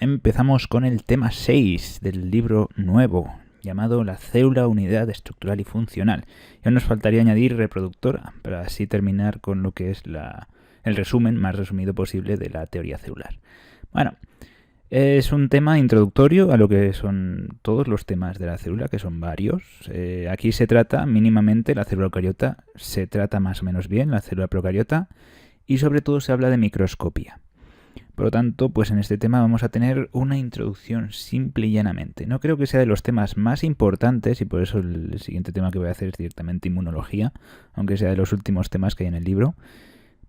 Empezamos con el tema 6 del libro nuevo, llamado La célula, unidad estructural y funcional. Y aún nos faltaría añadir reproductora, para así terminar con lo que es el resumen más resumido posible de la teoría celular. Bueno, es un tema introductorio a lo que son todos los temas de la célula, que son varios. Aquí se trata mínimamente la célula eucariota, se trata más o menos bien la célula procariota y sobre todo se habla de microscopía. Por lo tanto, pues en este tema vamos a tener una introducción simple y llanamente. No creo que sea de los temas más importantes y por eso el siguiente tema que voy a hacer es directamente inmunología, aunque sea de los últimos temas que hay en el libro.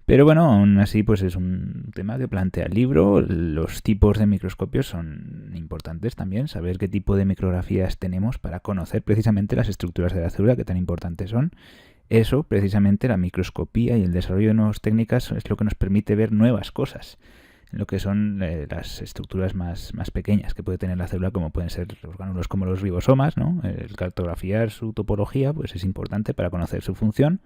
Pero bueno, aún así pues es un tema que plantea el libro. Los tipos de microscopios son importantes también, saber qué tipo de micrografías tenemos para conocer precisamente las estructuras de la célula que tan importantes son. Eso, precisamente la microscopía y el desarrollo de nuevas técnicas es lo que nos permite ver nuevas cosas, lo que son las estructuras más pequeñas que puede tener la célula, como pueden ser orgánulos como los ribosomas, ¿no? El cartografiar su topología pues es importante para conocer su función.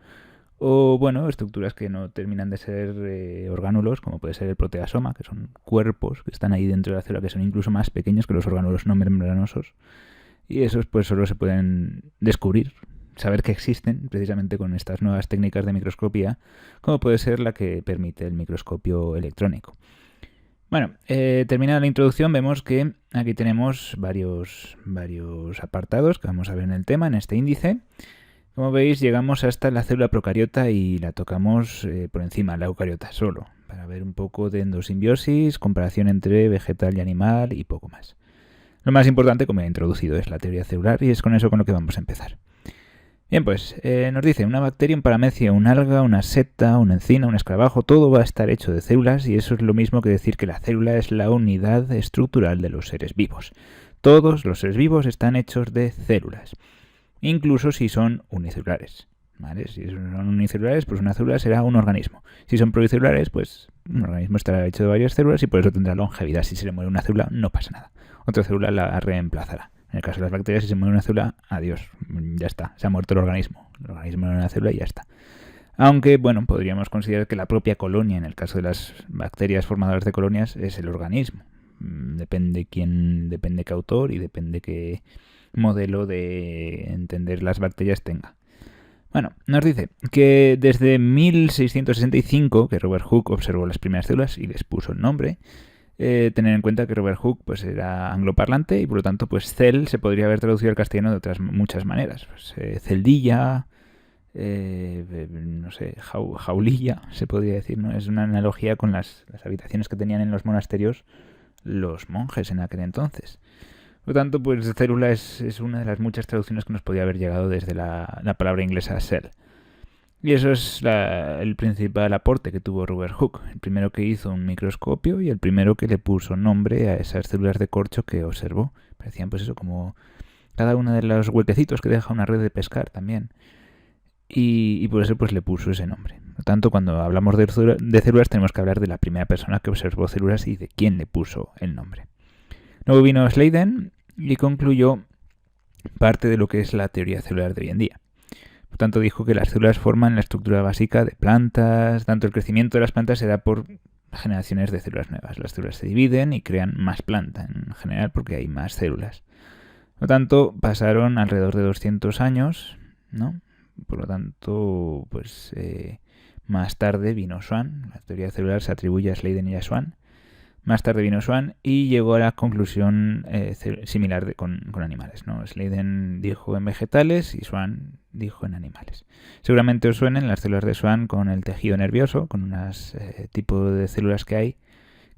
O, bueno, estructuras que no terminan de ser orgánulos, como puede ser el proteasoma, que son cuerpos que están ahí dentro de la célula, que son incluso más pequeños que los orgánulos no membranosos. Y esos pues solo se pueden descubrir, saber que existen, precisamente con estas nuevas técnicas de microscopía, como puede ser la que permite el microscopio electrónico. Bueno, terminada la introducción, vemos que aquí tenemos varios apartados que vamos a ver en el tema, en este índice. Como veis, llegamos hasta la célula procariota y la tocamos por encima, la eucariota solo, para ver un poco de endosimbiosis, comparación entre vegetal y animal y poco más. Lo más importante, como he introducido, es la teoría celular y es con eso con lo que vamos a empezar. Bien, pues nos dice, una bacteria, un paramecia, un alga, una seta, una encina, un escarabajo, todo va a estar hecho de células y eso es lo mismo que decir que la célula es la unidad estructural de los seres vivos. Todos los seres vivos están hechos de células, incluso si son unicelulares. ¿Vale? Si son unicelulares, pues una célula será un organismo. Si son pluricelulares, pues un organismo estará hecho de varias células y por eso tendrá longevidad. Si se le muere una célula, no pasa nada. Otra célula la reemplazará. En el caso de las bacterias, si se muere una célula, adiós, ya está, se ha muerto el organismo. El organismo era una célula y ya está. Aunque, bueno, podríamos considerar que la propia colonia, en el caso de las bacterias formadoras de colonias, es el organismo. Depende qué autor y depende qué modelo de entender las bacterias tenga. Bueno, nos dice que desde 1665, que Robert Hooke observó las primeras células y les puso el nombre, tener en cuenta que Robert Hooke pues, era angloparlante y por lo tanto pues cell se podría haber traducido al castellano de otras muchas maneras. Pues, celdilla, no sé, jaulilla, se podría decir, ¿no? Es una analogía con las habitaciones que tenían en los monasterios los monjes en aquel entonces. Por lo tanto, pues célula es una de las muchas traducciones que nos podía haber llegado desde la palabra inglesa cell. Y eso es el principal aporte que tuvo Robert Hooke, el primero que hizo un microscopio y el primero que le puso nombre a esas células de corcho que observó. Parecían pues eso como cada uno de los huequecitos que deja una red de pescar también. Y por eso pues le puso ese nombre. Por lo tanto, cuando hablamos de células tenemos que hablar de la primera persona que observó células y de quién le puso el nombre. Luego vino Sladen y concluyó parte de lo que es la teoría celular de hoy en día. Por tanto, dijo que las células forman la estructura básica de plantas. Tanto el crecimiento de las plantas se da por generaciones de células nuevas. Las células se dividen y crean más planta en general porque hay más células. Por lo tanto, pasaron alrededor de 200 años, ¿no? Por lo tanto, pues más tarde vino Swan. La teoría celular se atribuye a Sladen y a Swan. Más tarde vino Swan y llegó a la conclusión similar con animales, ¿no? Sladen dijo en vegetales y Swan dijo en animales. Seguramente os suenen las células de Swan con el tejido nervioso, con unos tipos de células que hay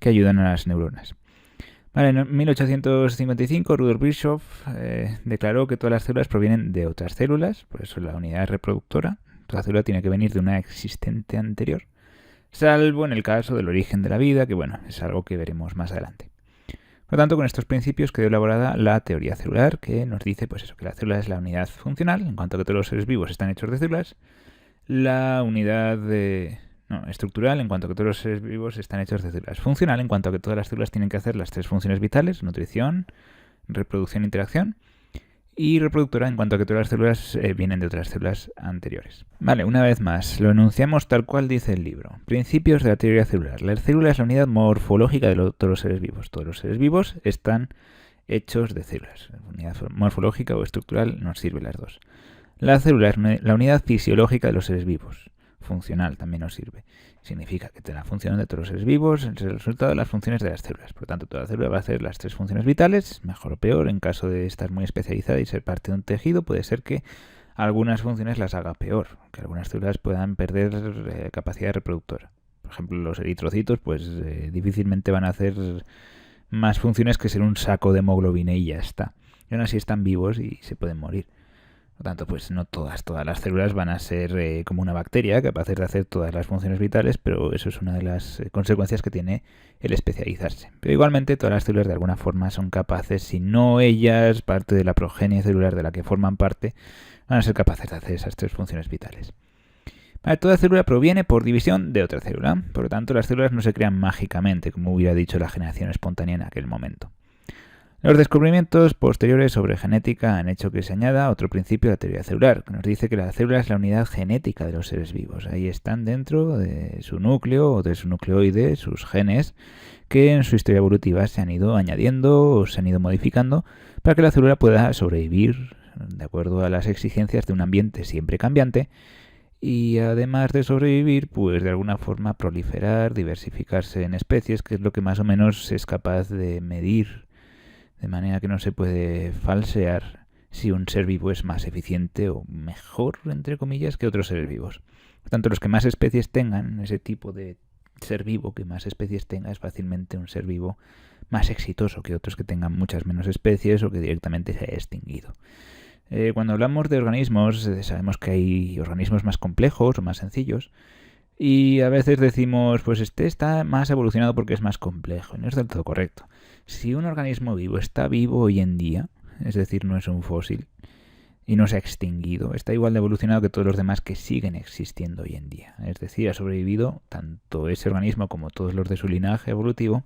que ayudan a las neuronas. Vale, en 1855 Rudolf Virchow declaró que todas las células provienen de otras células, por eso la unidad reproductora. Toda célula tiene que venir de una existente anterior. Salvo en el caso del origen de la vida, que bueno, es algo que veremos más adelante. Por lo tanto, con estos principios quedó elaborada la teoría celular, que nos dice pues eso, que la célula es la unidad funcional, en cuanto a que todos los seres vivos están hechos de células, la unidad estructural, en cuanto a que todos los seres vivos están hechos de células, funcional, en cuanto a que todas las células tienen que hacer las tres funciones vitales, nutrición, reproducción e interacción, y reproductora en cuanto a que todas las células vienen de otras células anteriores. Vale, una vez más, lo enunciamos tal cual dice el libro. Principios de la teoría celular. La célula es la unidad morfológica de todos los seres vivos. Todos los seres vivos están hechos de células. Unidad morfológica o estructural nos sirve las dos. La célula es la unidad fisiológica de los seres vivos. Funcional también nos sirve. Significa que la función de todos los seres vivos es el resultado de las funciones de las células. Por lo tanto, toda célula va a hacer las 3 funciones vitales, mejor o peor. En caso de estar muy especializada y ser parte de un tejido, puede ser que algunas funciones las haga peor, que algunas células puedan perder capacidad reproductora. Por ejemplo, los eritrocitos pues difícilmente van a hacer más funciones que ser un saco de hemoglobina y ya está. Y aún así están vivos y se pueden morir. Por lo tanto, pues no todas las células van a ser como una bacteria, capaces de hacer todas las funciones vitales, pero eso es una de las consecuencias que tiene el especializarse. Pero igualmente todas las células de alguna forma son capaces, si no ellas, parte de la progenie celular de la que forman parte, van a ser capaces de hacer esas 3 funciones vitales. Vale, toda célula proviene por división de otra célula, por lo tanto las células no se crean mágicamente, como hubiera dicho la generación espontánea en aquel momento. Los descubrimientos posteriores sobre genética han hecho que se añada otro principio de la teoría celular, que nos dice que la célula es la unidad genética de los seres vivos. Ahí están dentro de su núcleo o de su nucleoide, sus genes, que en su historia evolutiva se han ido añadiendo o se han ido modificando para que la célula pueda sobrevivir de acuerdo a las exigencias de un ambiente siempre cambiante y además de sobrevivir, pues de alguna forma proliferar, diversificarse en especies, que es lo que más o menos es capaz de medir. De manera que no se puede falsear si un ser vivo es más eficiente o mejor, entre comillas, que otros seres vivos. Por tanto, los que más especies tengan, ese tipo de ser vivo que más especies tenga, es fácilmente un ser vivo más exitoso que otros que tengan muchas menos especies o que directamente se haya extinguido. Cuando hablamos de organismos, sabemos que hay organismos más complejos o más sencillos. Y a veces decimos, pues este está más evolucionado porque es más complejo. No es del todo correcto. Si un organismo vivo está vivo hoy en día, es decir, no es un fósil y no se ha extinguido, está igual de evolucionado que todos los demás que siguen existiendo hoy en día. Es decir, ha sobrevivido tanto ese organismo como todos los de su linaje evolutivo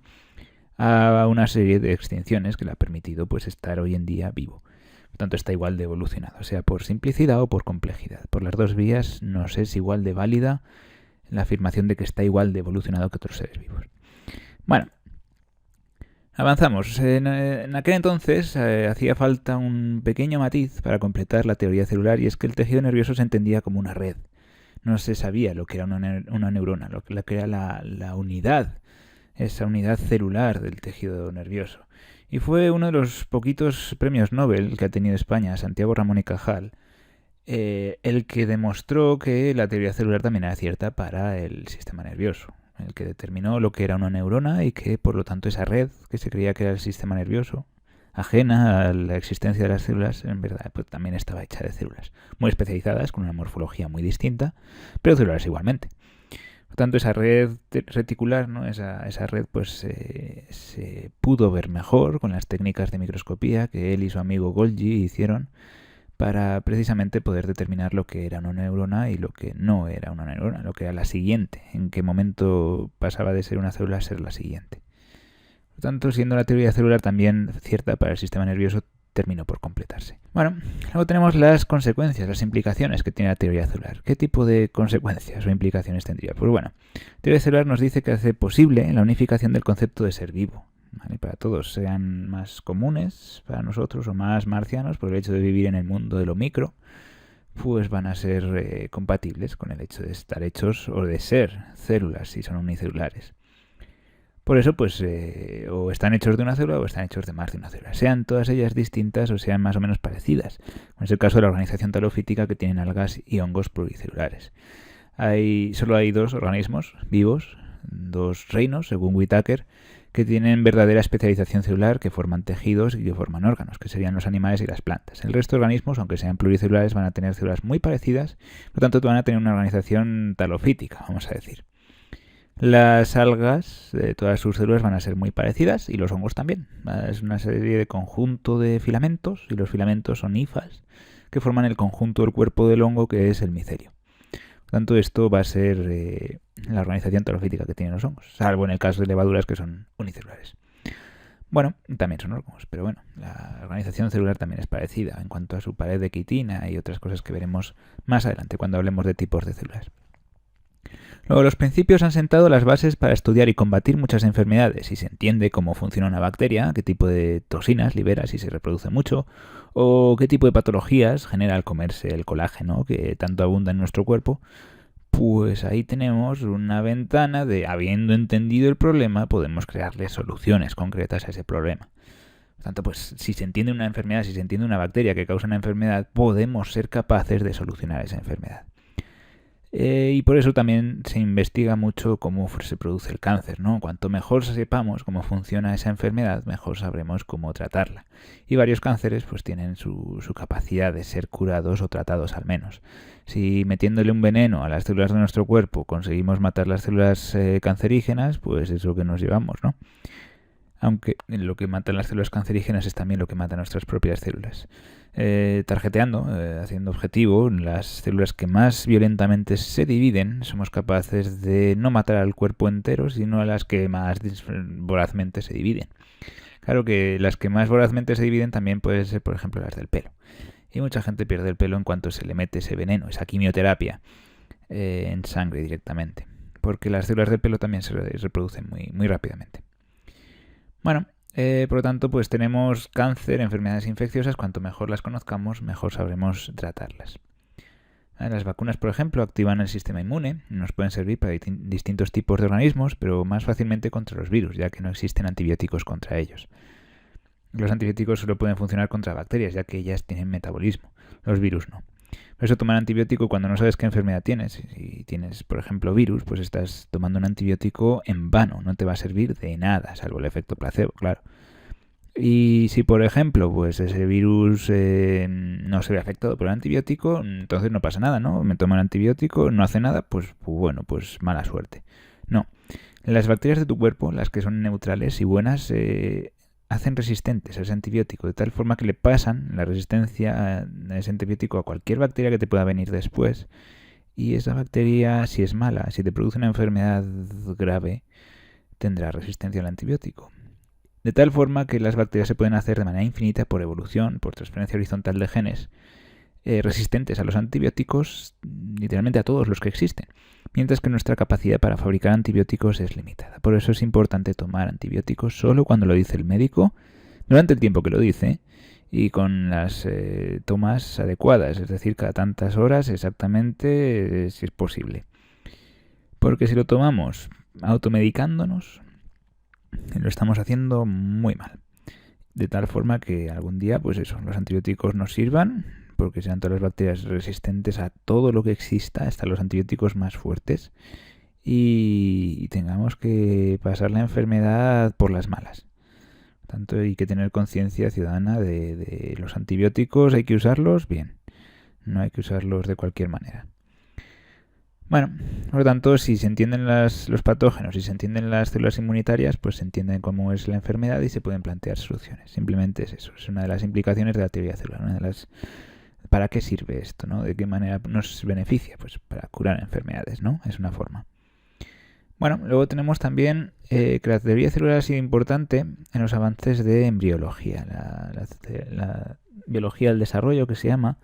a una serie de extinciones que le ha permitido pues estar hoy en día vivo. Por tanto, está igual de evolucionado, sea por simplicidad o por complejidad. Por las dos vías nos es igual de válida la afirmación de que está igual de evolucionado que otros seres vivos. Bueno, avanzamos. En aquel entonces hacía falta un pequeño matiz para completar la teoría celular, y es que el tejido nervioso se entendía como una red. No se sabía lo que era una neurona, lo que era la unidad, esa unidad celular del tejido nervioso. Y fue uno de los poquitos premios Nobel que ha tenido España, Santiago Ramón y Cajal, el que demostró que la teoría celular también era cierta para el sistema nervioso, el que determinó lo que era una neurona y que por lo tanto esa red que se creía que era el sistema nervioso, ajena a la existencia de las células, en verdad pues también estaba hecha de células muy especializadas, con una morfología muy distinta, pero celulares igualmente. Por tanto, esa red reticular, ¿no? esa red pues se pudo ver mejor con las técnicas de microscopía que él y su amigo Golgi hicieron para precisamente poder determinar lo que era una neurona y lo que no era una neurona, lo que era la siguiente, en qué momento pasaba de ser una célula a ser la siguiente. Por tanto, siendo la teoría celular también cierta para el sistema nervioso, terminó por completarse. Bueno, luego tenemos las consecuencias, las implicaciones que tiene la teoría celular. ¿Qué tipo de consecuencias o implicaciones tendría? Pues bueno, la teoría celular nos dice que hace posible la unificación del concepto de ser vivo. ¿Vale? Para todos, sean más comunes para nosotros o más marcianos, por el hecho de vivir en el mundo de lo micro, pues van a ser compatibles con el hecho de estar hechos o de ser células si son unicelulares. Por eso, pues, o están hechos de una célula o están hechos de más de una célula. Sean todas ellas distintas o sean más o menos parecidas. Como es el caso de la organización talofítica, que tienen algas y hongos pluricelulares. Solo hay 2 organismos vivos, 2 reinos, según Whittaker, que tienen verdadera especialización celular, que forman tejidos y que forman órganos, que serían los animales y las plantas. El resto de organismos, aunque sean pluricelulares, van a tener células muy parecidas, por lo tanto van a tener una organización talofítica, vamos a decir. Las algas de todas sus células van a ser muy parecidas y los hongos también. Es una serie de conjunto de filamentos y los filamentos son hifas que forman el conjunto del cuerpo del hongo, que es el micelio. Por tanto, esto va a ser la organización talofítica que tienen los hongos, salvo en el caso de levaduras que son unicelulares. Bueno, también son órganos, pero bueno, la organización celular también es parecida en cuanto a su pared de quitina y otras cosas que veremos más adelante cuando hablemos de tipos de células. Luego, los principios han sentado las bases para estudiar y combatir muchas enfermedades. Si se entiende cómo funciona una bacteria, qué tipo de toxinas libera si se reproduce mucho, o qué tipo de patologías genera al comerse el colágeno que tanto abunda en nuestro cuerpo, pues ahí tenemos una ventana de, habiendo entendido el problema, podemos crearle soluciones concretas a ese problema. Por tanto, pues si se entiende una enfermedad, si se entiende una bacteria que causa una enfermedad, podemos ser capaces de solucionar esa enfermedad. Y por eso también se investiga mucho cómo se produce el cáncer, ¿no? Cuanto mejor sepamos cómo funciona esa enfermedad, mejor sabremos cómo tratarla. Y varios cánceres pues tienen su capacidad de ser curados o tratados al menos. Si metiéndole un veneno a las células de nuestro cuerpo conseguimos matar las células cancerígenas, pues es lo que nos llevamos, ¿no? Aunque lo que mata las células cancerígenas es también lo que mata nuestras propias células. Targeteando, haciendo objetivo, las células que más violentamente se dividen, somos capaces de no matar al cuerpo entero, sino a las que más vorazmente se dividen. Claro que las que más vorazmente se dividen también pueden ser, por ejemplo, las del pelo. Y mucha gente pierde el pelo en cuanto se le mete ese veneno, esa quimioterapia, en sangre directamente. Porque las células del pelo también se reproducen muy rápidamente. Bueno, por lo tanto, pues tenemos cáncer, enfermedades infecciosas. Cuanto mejor las conozcamos, mejor sabremos tratarlas. Las vacunas, por ejemplo, activan el sistema inmune. Nos pueden servir para distintos tipos de organismos, pero más fácilmente contra los virus, ya que no existen antibióticos contra ellos. Los antibióticos solo pueden funcionar contra bacterias, ya que ellas tienen metabolismo. Los virus no. Por eso tomar antibiótico cuando no sabes qué enfermedad tienes. Si tienes, por ejemplo, virus, pues estás tomando un antibiótico en vano. No te va a servir de nada, salvo el efecto placebo, claro. Y si, por ejemplo, pues ese virus no se ve afectado por el antibiótico, entonces no pasa nada, ¿no? Me tomo el antibiótico, no hace nada, pues bueno, pues mala suerte. No. Las bacterias de tu cuerpo, las que son neutrales y buenas, hacen resistentes a ese antibiótico, de tal forma que le pasan la resistencia a ese antibiótico a cualquier bacteria que te pueda venir después. Y esa bacteria, si es mala, si te produce una enfermedad grave, tendrá resistencia al antibiótico. De tal forma que las bacterias se pueden hacer de manera infinita por evolución, por transferencia horizontal de genes, resistentes a los antibióticos, literalmente a todos los que existen, mientras que nuestra capacidad para fabricar antibióticos es limitada. Por eso es importante tomar antibióticos solo cuando lo dice el médico, durante el tiempo que lo dice, y con las tomas adecuadas, es decir, cada tantas horas exactamente, si es posible. Porque si lo tomamos automedicándonos, lo estamos haciendo muy mal. De tal forma que algún día, pues eso, los antibióticos nos sirvan, porque sean todas las bacterias resistentes a todo lo que exista, hasta los antibióticos más fuertes, y tengamos que pasar la enfermedad por las malas. Por tanto, hay que tener conciencia ciudadana de los antibióticos, hay que usarlos bien, no hay que usarlos de cualquier manera. Bueno, por lo tanto, si se entienden los patógenos y se entienden las células inmunitarias, pues se entiende cómo es la enfermedad y se pueden plantear soluciones. Simplemente es eso, es una de las implicaciones de la teoría celular, una de las... ¿Para qué sirve esto, no? ¿De qué manera nos beneficia? Pues para curar enfermedades, ¿no? Es una forma. Bueno, luego tenemos también que la teoría celular ha sido importante en los avances de embriología. La biología del desarrollo, que se llama,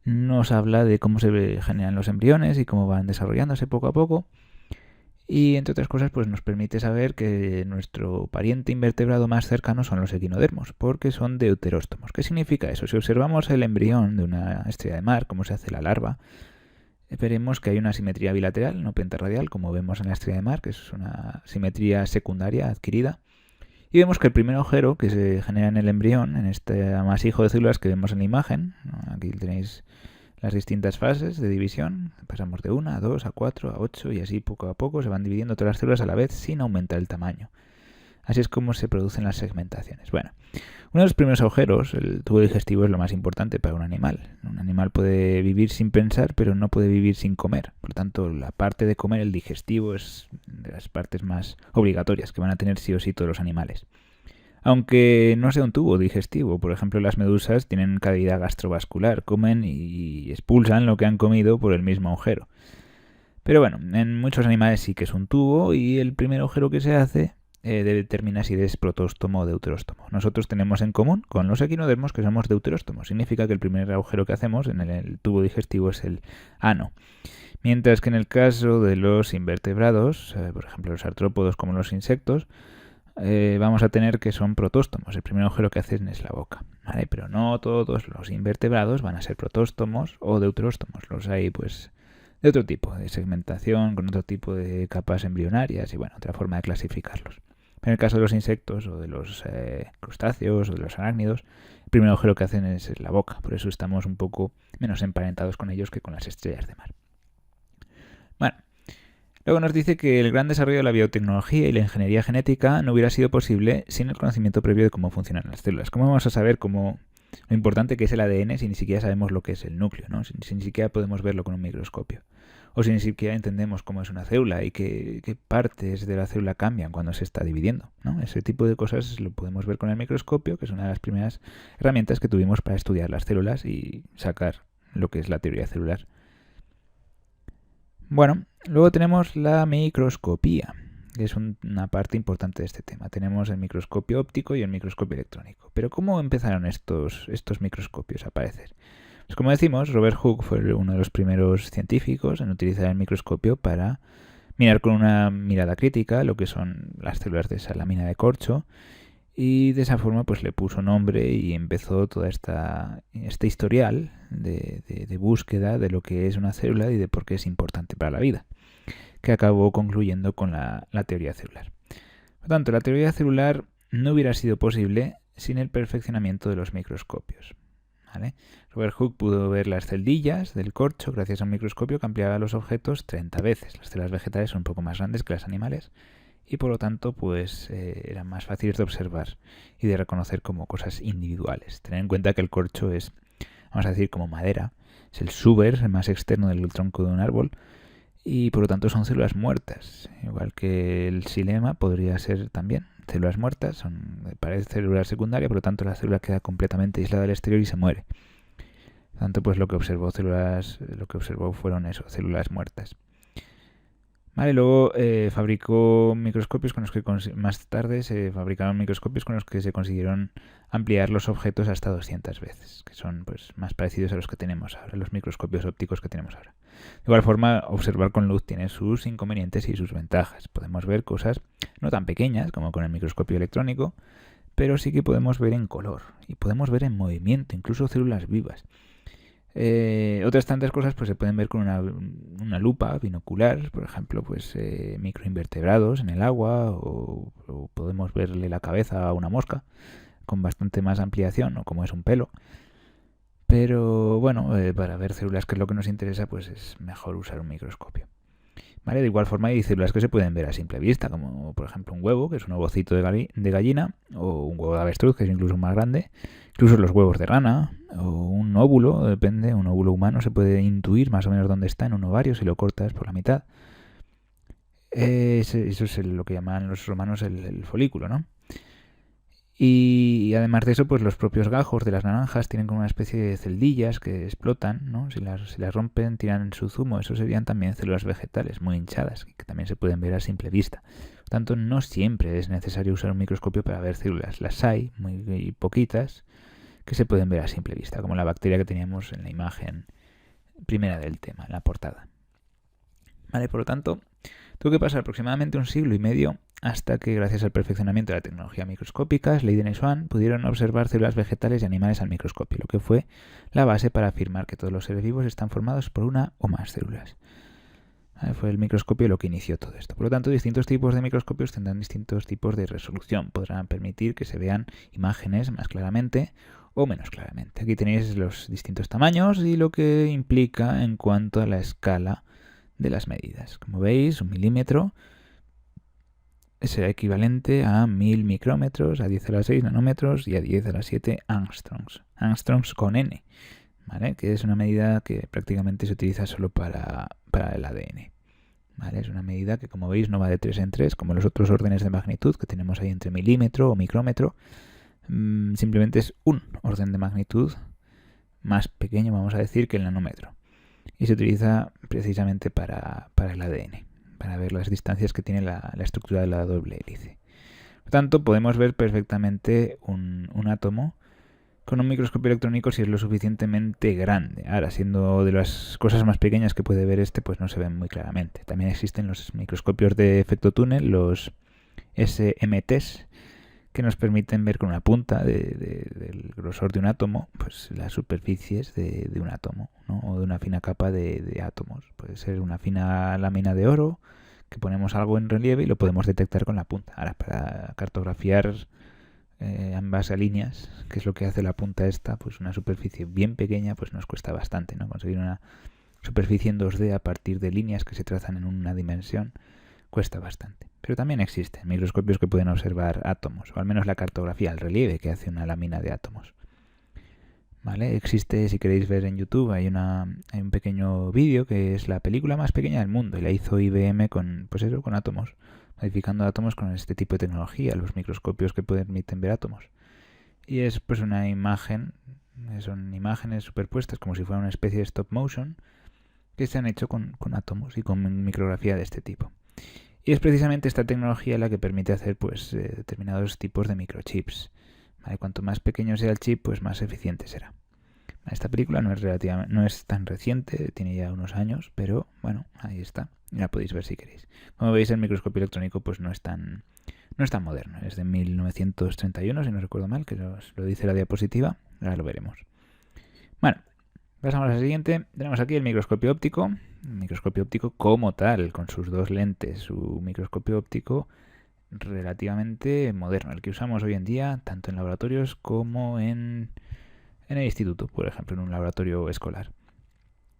nos habla de cómo se generan los embriones y cómo van desarrollándose poco a poco. Y entre otras cosas, pues nos permite saber que nuestro pariente invertebrado más cercano son los equinodermos, porque son deuteróstomos. ¿Qué significa eso? Si observamos el embrión de una estrella de mar, cómo se hace la larva, veremos que hay una simetría bilateral, no pentarradial, como vemos en la estrella de mar, que es una simetría secundaria adquirida. Y vemos que el primer agujero que se genera en el embrión, en este amasijo de células que vemos en la imagen, aquí tenéis las distintas fases de división, pasamos de 1 a 2 a 4 a 8 y así poco a poco se van dividiendo todas las células a la vez sin aumentar el tamaño. Así es como se producen las segmentaciones. Bueno, uno de los primeros agujeros, el tubo digestivo, es lo más importante para un animal. Un animal puede vivir sin pensar, pero no puede vivir sin comer. Por lo tanto, la parte de comer, el digestivo, es de las partes más obligatorias que van a tener sí o sí todos los animales. Aunque no sea un tubo digestivo, por ejemplo, las medusas tienen cavidad gastrovascular, comen y expulsan lo que han comido por el mismo agujero. Pero bueno, en muchos animales sí que es un tubo y el primer agujero que se hace determina si eres protóstomo o deuteróstomo. Nosotros tenemos en común con los equinodermos que somos deuteróstomos. Significa que el primer agujero que hacemos en el tubo digestivo es el ano. Mientras que en el caso de los invertebrados, por ejemplo los artrópodos como los insectos, vamos a tener que son protóstomos. El primer agujero que hacen es la boca, ¿vale? Pero no todos los invertebrados van a ser protóstomos o deuteróstomos. Los hay pues de otro tipo de segmentación, con otro tipo de capas embrionarias y bueno, otra forma de clasificarlos. En el caso de los insectos o de los crustáceos o de los arácnidos, el primer agujero que hacen es la boca. Por eso estamos un poco menos emparentados con ellos que con las estrellas de mar. Bueno, luego nos dice que el gran desarrollo de la biotecnología y la ingeniería genética no hubiera sido posible sin el conocimiento previo de cómo funcionan las células. ¿Cómo vamos a saber lo importante que es el ADN si ni siquiera sabemos lo que es el núcleo, ¿no? Si ni siquiera podemos verlo con un microscopio? O si ni siquiera entendemos cómo es una célula y qué partes de la célula cambian cuando se está dividiendo, ¿no? Ese tipo de cosas lo podemos ver con el microscopio, que es una de las primeras herramientas que tuvimos para estudiar las células y sacar lo que es la teoría celular. Bueno, luego tenemos la microscopía, que es una parte importante de este tema. Tenemos el microscopio óptico y el microscopio electrónico. Pero ¿cómo empezaron estos microscopios a aparecer? Pues como decimos, Robert Hooke fue uno de los primeros científicos en utilizar el microscopio para mirar con una mirada crítica lo que son las células de esa lámina de corcho, y de esa forma pues le puso nombre y empezó toda este historial de búsqueda de lo que es una célula y de por qué es importante para la vida, que acabó concluyendo con la teoría celular. Por lo tanto, la teoría celular no hubiera sido posible sin el perfeccionamiento de los microscopios, ¿vale? Robert Hooke pudo ver las celdillas del corcho gracias a un microscopio que ampliaba los objetos 30 veces. Las células vegetales son un poco más grandes que las animales y por lo tanto pues eran más fáciles de observar y de reconocer como cosas individuales. Tener en cuenta que el corcho es, vamos a decir, como madera, es el suber más externo del tronco de un árbol y por lo tanto son células muertas, igual que el xilema podría ser también células muertas, parece célula secundaria, por lo tanto la célula queda completamente aislada del exterior y se muere. Por lo tanto, pues lo que observó fueron eso, células muertas. Vale, luego fabricó microscopios con los que más tarde se fabricaron microscopios con los que se consiguieron ampliar los objetos hasta 200 veces, que son pues más parecidos a los que tenemos ahora, los microscopios ópticos que tenemos ahora. De igual forma, observar con luz tiene sus inconvenientes y sus ventajas. Podemos ver cosas no tan pequeñas como con el microscopio electrónico, pero sí que podemos ver en color y podemos ver en movimiento, incluso células vivas. Otras tantas cosas pues se pueden ver con una lupa binocular, por ejemplo, pues microinvertebrados en el agua o podemos verle la cabeza a una mosca con bastante más ampliación, o como es un pelo. Pero bueno, para ver células, que es lo que nos interesa, pues es mejor usar un microscopio. ¿Vale? De igual forma hay células que se pueden ver a simple vista, como por ejemplo un huevo, que es un ovocito de gallina, o un huevo de avestruz, que es incluso más grande, incluso los huevos de rana, o un óvulo, depende, un óvulo humano se puede intuir más o menos dónde está en un ovario si lo cortas por la mitad. Eso es lo que llaman los romanos el folículo, ¿no? Y además de eso, pues los propios gajos de las naranjas tienen como una especie de celdillas que explotan, ¿no? Si las rompen, tiran su zumo. Eso serían también células vegetales muy hinchadas, que también se pueden ver a simple vista. Por tanto, no siempre es necesario usar un microscopio para ver células. Las hay, muy poquitas, que se pueden ver a simple vista, como la bacteria que teníamos en la imagen primera del tema, en la portada. Vale, por lo tanto, tuvo que pasar aproximadamente un siglo y medio hasta que, gracias al perfeccionamiento de la tecnología microscópica, Schleiden y Swan pudieron observar células vegetales y animales al microscopio, lo que fue la base para afirmar que todos los seres vivos están formados por una o más células. Fue el microscopio lo que inició todo esto. Por lo tanto, distintos tipos de microscopios tendrán distintos tipos de resolución. Podrán permitir que se vean imágenes más claramente o menos claramente. Aquí tenéis los distintos tamaños y lo que implica en cuanto a la escala de las medidas. Como veis, 1 milímetro será equivalente a 1000 micrómetros, a 10 a la 6 nanómetros y a 10 a la 7 angstroms. Angstroms con N, ¿vale? Que es una medida que prácticamente se utiliza solo para el ADN. ¿Vale? Es una medida que, como veis, no va de 3 en 3, como los otros órdenes de magnitud que tenemos ahí entre milímetro o micrómetro. Simplemente es un orden de magnitud más pequeño, vamos a decir, que el nanómetro. Y se utiliza precisamente para el ADN, para ver las distancias que tiene la estructura de la doble hélice. Por tanto, podemos ver perfectamente un átomo con un microscopio electrónico si es lo suficientemente grande. Ahora, siendo de las cosas más pequeñas que puede ver pues no se ven muy claramente. También existen los microscopios de efecto túnel, los SMTs, que nos permiten ver con una punta del grosor de un átomo, pues las superficies de un átomo, ¿no? O de una fina capa de átomos. Puede ser una fina lámina de oro que ponemos algo en relieve y lo podemos detectar con la punta. Ahora, para cartografiar ambas líneas, que es lo que hace la punta esta, pues una superficie bien pequeña, pues nos cuesta bastante, ¿no? Conseguir una superficie en 2D a partir de líneas que se trazan en una dimensión cuesta bastante. Pero también existen microscopios que pueden observar átomos, o al menos la cartografía, el relieve que hace una lámina de átomos. ¿Vale? Existe, si queréis ver en YouTube, hay un pequeño vídeo que es la película más pequeña del mundo y la hizo IBM con átomos, modificando átomos con este tipo de tecnología, los microscopios que permiten ver átomos. Y es pues una imagen, son imágenes superpuestas como si fuera una especie de stop motion que se han hecho con átomos y con micrografía de este tipo. Y es precisamente esta tecnología la que permite hacer pues determinados tipos de microchips. ¿Vale? Cuanto más pequeño sea el chip, pues más eficiente será. Esta película no es tan reciente, tiene ya unos años, pero bueno, ahí está. La podéis ver si queréis. Como veis, el microscopio electrónico pues no es tan moderno. Es de 1931, si no recuerdo mal, que lo dice la diapositiva. Ahora lo veremos. Bueno, pasamos a la siguiente. Tenemos aquí el microscopio óptico. El microscopio óptico como tal, con sus dos lentes. Su microscopio óptico relativamente moderno, el que usamos hoy en día, tanto en laboratorios como en el instituto, por ejemplo, en un laboratorio escolar.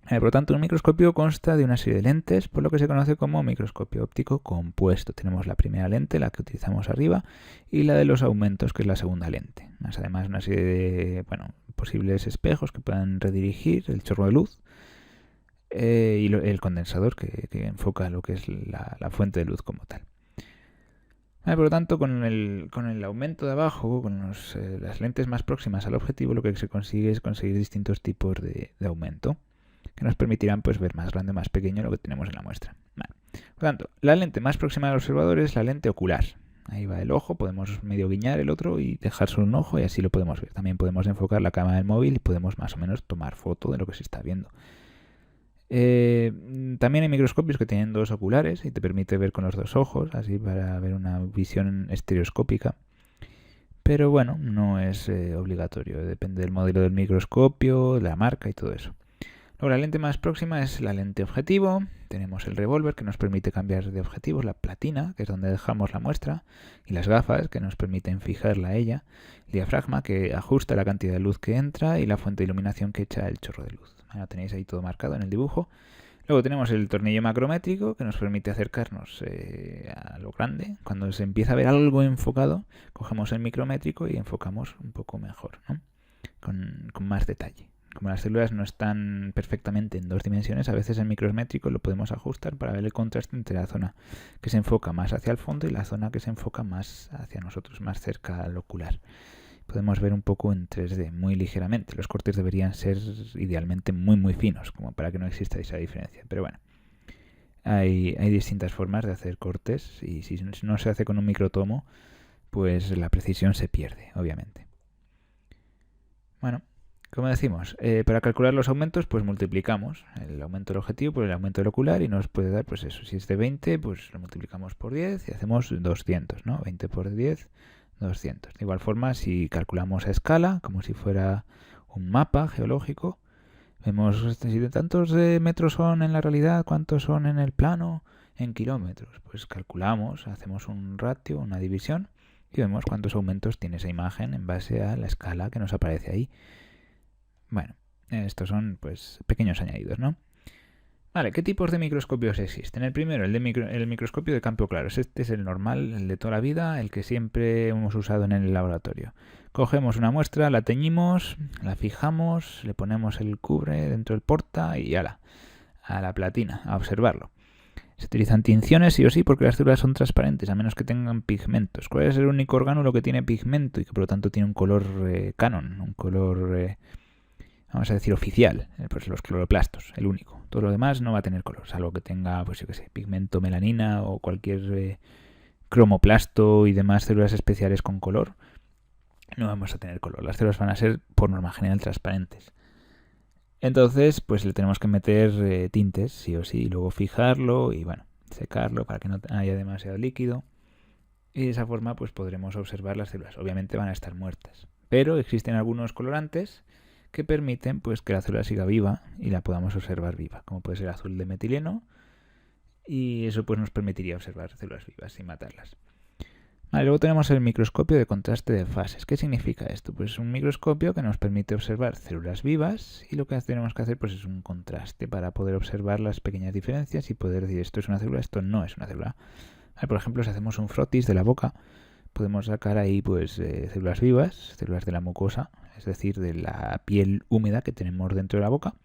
Por lo tanto, un microscopio consta de una serie de lentes, por lo que se conoce como microscopio óptico compuesto. Tenemos la primera lente, la que utilizamos arriba, y la de los aumentos, que es la segunda lente. Más además una serie de posibles espejos que puedan redirigir el chorro de luz y el condensador que enfoca lo que es la fuente de luz como tal. Por lo tanto, con el aumento de abajo, con las lentes más próximas al objetivo, lo que se consigue es conseguir distintos tipos de aumento que nos permitirán pues ver más grande o más pequeño lo que tenemos en la muestra. Vale. Por lo tanto, la lente más próxima al observador es la lente ocular. Ahí va el ojo, podemos medio guiñar el otro y dejar solo un ojo y así lo podemos ver. También podemos enfocar la cámara del móvil y podemos más o menos tomar foto de lo que se está viendo. También hay microscopios que tienen dos oculares y te permite ver con los dos ojos, así para ver una visión estereoscópica. Pero bueno, no es obligatorio, depende del modelo del microscopio, de la marca y todo eso. Luego la lente más próxima es la lente objetivo. Tenemos el revólver que nos permite cambiar de objetivos, la platina, que es donde dejamos la muestra, y las gafas que nos permiten fijarla a ella, el diafragma que ajusta la cantidad de luz que entra y la fuente de iluminación que echa el chorro de luz. Ahora tenéis ahí todo marcado en el dibujo. Luego tenemos el tornillo macrométrico que nos permite acercarnos a lo grande. Cuando se empieza a ver algo enfocado, cogemos el micrométrico y enfocamos un poco mejor, ¿no? Con más detalle. Como las células no están perfectamente en dos dimensiones, a veces el micrométrico lo podemos ajustar para ver el contraste entre la zona que se enfoca más hacia el fondo y la zona que se enfoca más hacia nosotros, más cerca al ocular. Podemos ver un poco en 3D, muy ligeramente. Los cortes deberían ser idealmente muy muy finos, como para que no exista esa diferencia. Pero bueno, hay distintas formas de hacer cortes y si no se hace con un microtomo, pues la precisión se pierde, obviamente. Bueno, como decimos, para calcular los aumentos, pues multiplicamos el aumento del objetivo por el aumento del ocular y nos puede dar, pues eso, si es de 20, pues lo multiplicamos por 10 y hacemos 200, ¿no? 20 por 10, 200. De igual forma, si calculamos a escala, como si fuera un mapa geológico, vemos si de tantos metros son en la realidad, cuántos son en el plano, en kilómetros. Pues calculamos, hacemos un ratio, una división y vemos cuántos aumentos tiene esa imagen en base a la escala que nos aparece ahí. Bueno, estos son pues pequeños añadidos, ¿no? Vale, ¿qué tipos de microscopios existen? El primero, el microscopio de campo claro. Este es el normal, el de toda la vida, el que siempre hemos usado en el laboratorio. Cogemos una muestra, la teñimos, la fijamos, le ponemos el cubre dentro del porta y a la platina, a observarlo. Se utilizan tinciones sí o sí porque las células son transparentes, a menos que tengan pigmentos. ¿Cuál es el único orgánulo que tiene pigmento y que por lo tanto tiene un color canon, un color... vamos a decir oficial, pues los cloroplastos, el único. Todo lo demás no va a tener color, salvo que tenga, pues yo qué sé, pigmento melanina o cualquier cromoplasto y demás células especiales con color, no vamos a tener color. Las células van a ser, por norma general, transparentes. Entonces, pues le tenemos que meter tintes, sí o sí, y luego fijarlo y, bueno, secarlo para que no haya demasiado líquido. Y de esa forma, pues podremos observar las células. Obviamente van a estar muertas. Pero existen algunos colorantes que permiten pues que la célula siga viva y la podamos observar viva, como puede ser azul de metileno, y eso pues nos permitiría observar células vivas sin matarlas. Vale, luego tenemos el microscopio de contraste de fases. ¿Qué significa esto? Pues es un microscopio que nos permite observar células vivas y lo que tenemos que hacer pues es un contraste para poder observar las pequeñas diferencias y poder decir esto es una célula, esto no es una célula. Vale, por ejemplo, si hacemos un frotis de la boca, podemos sacar ahí pues células vivas, células de la mucosa, es decir, de la piel húmeda que tenemos dentro de la boca.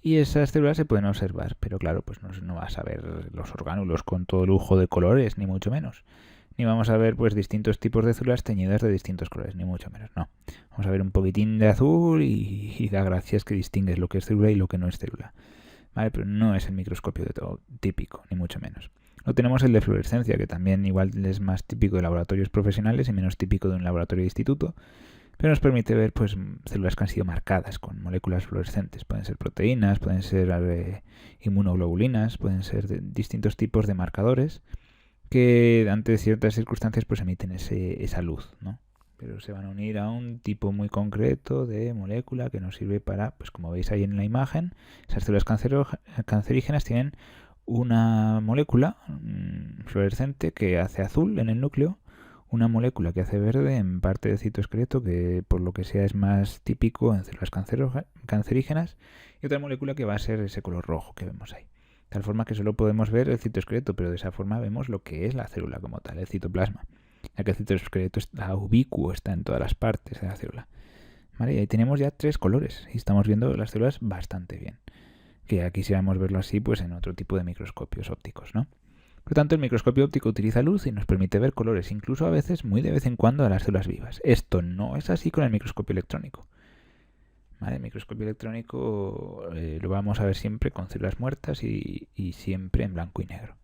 Y esas células se pueden observar, pero claro, pues no vas a ver los orgánulos con todo lujo de colores, ni mucho menos. Ni vamos a ver pues distintos tipos de células teñidas de distintos colores, ni mucho menos, no. Vamos a ver un poquitín de azul y da gracias que distingues lo que es célula y lo que no es célula. Vale, pero no es el microscopio de todo típico, ni mucho menos. Luego tenemos el de fluorescencia, que también igual es más típico de laboratorios profesionales y menos típico de un laboratorio de instituto, pero nos permite ver pues células que han sido marcadas con moléculas fluorescentes. Pueden ser proteínas, pueden ser inmunoglobulinas, pueden ser distintos tipos de marcadores que ante ciertas circunstancias pues emiten esa luz, ¿no? Pero se van a unir a un tipo muy concreto de molécula que nos sirve para, pues como veis ahí en la imagen, esas células cancerígenas tienen una molécula fluorescente que hace azul en el núcleo, una molécula que hace verde en parte del citoesqueleto, que por lo que sea es más típico en células cancerígenas, y otra molécula que va a ser ese color rojo que vemos ahí. De tal forma que solo podemos ver el citoesqueleto, pero de esa forma vemos lo que es la célula como tal, el citoplasma, ya que el citoesqueleto está ubicuo, está en todas las partes de la célula. Vale, y ahí tenemos ya 3 colores y estamos viendo las células bastante bien. Que ya quisiéramos verlo así pues en otro tipo de microscopios ópticos, ¿no? Por lo tanto, el microscopio óptico utiliza luz y nos permite ver colores, incluso a veces, muy de vez en cuando, a las células vivas. Esto no es así con el microscopio electrónico. ¿Vale? El microscopio electrónico lo vamos a ver siempre con células muertas y siempre en blanco y negro.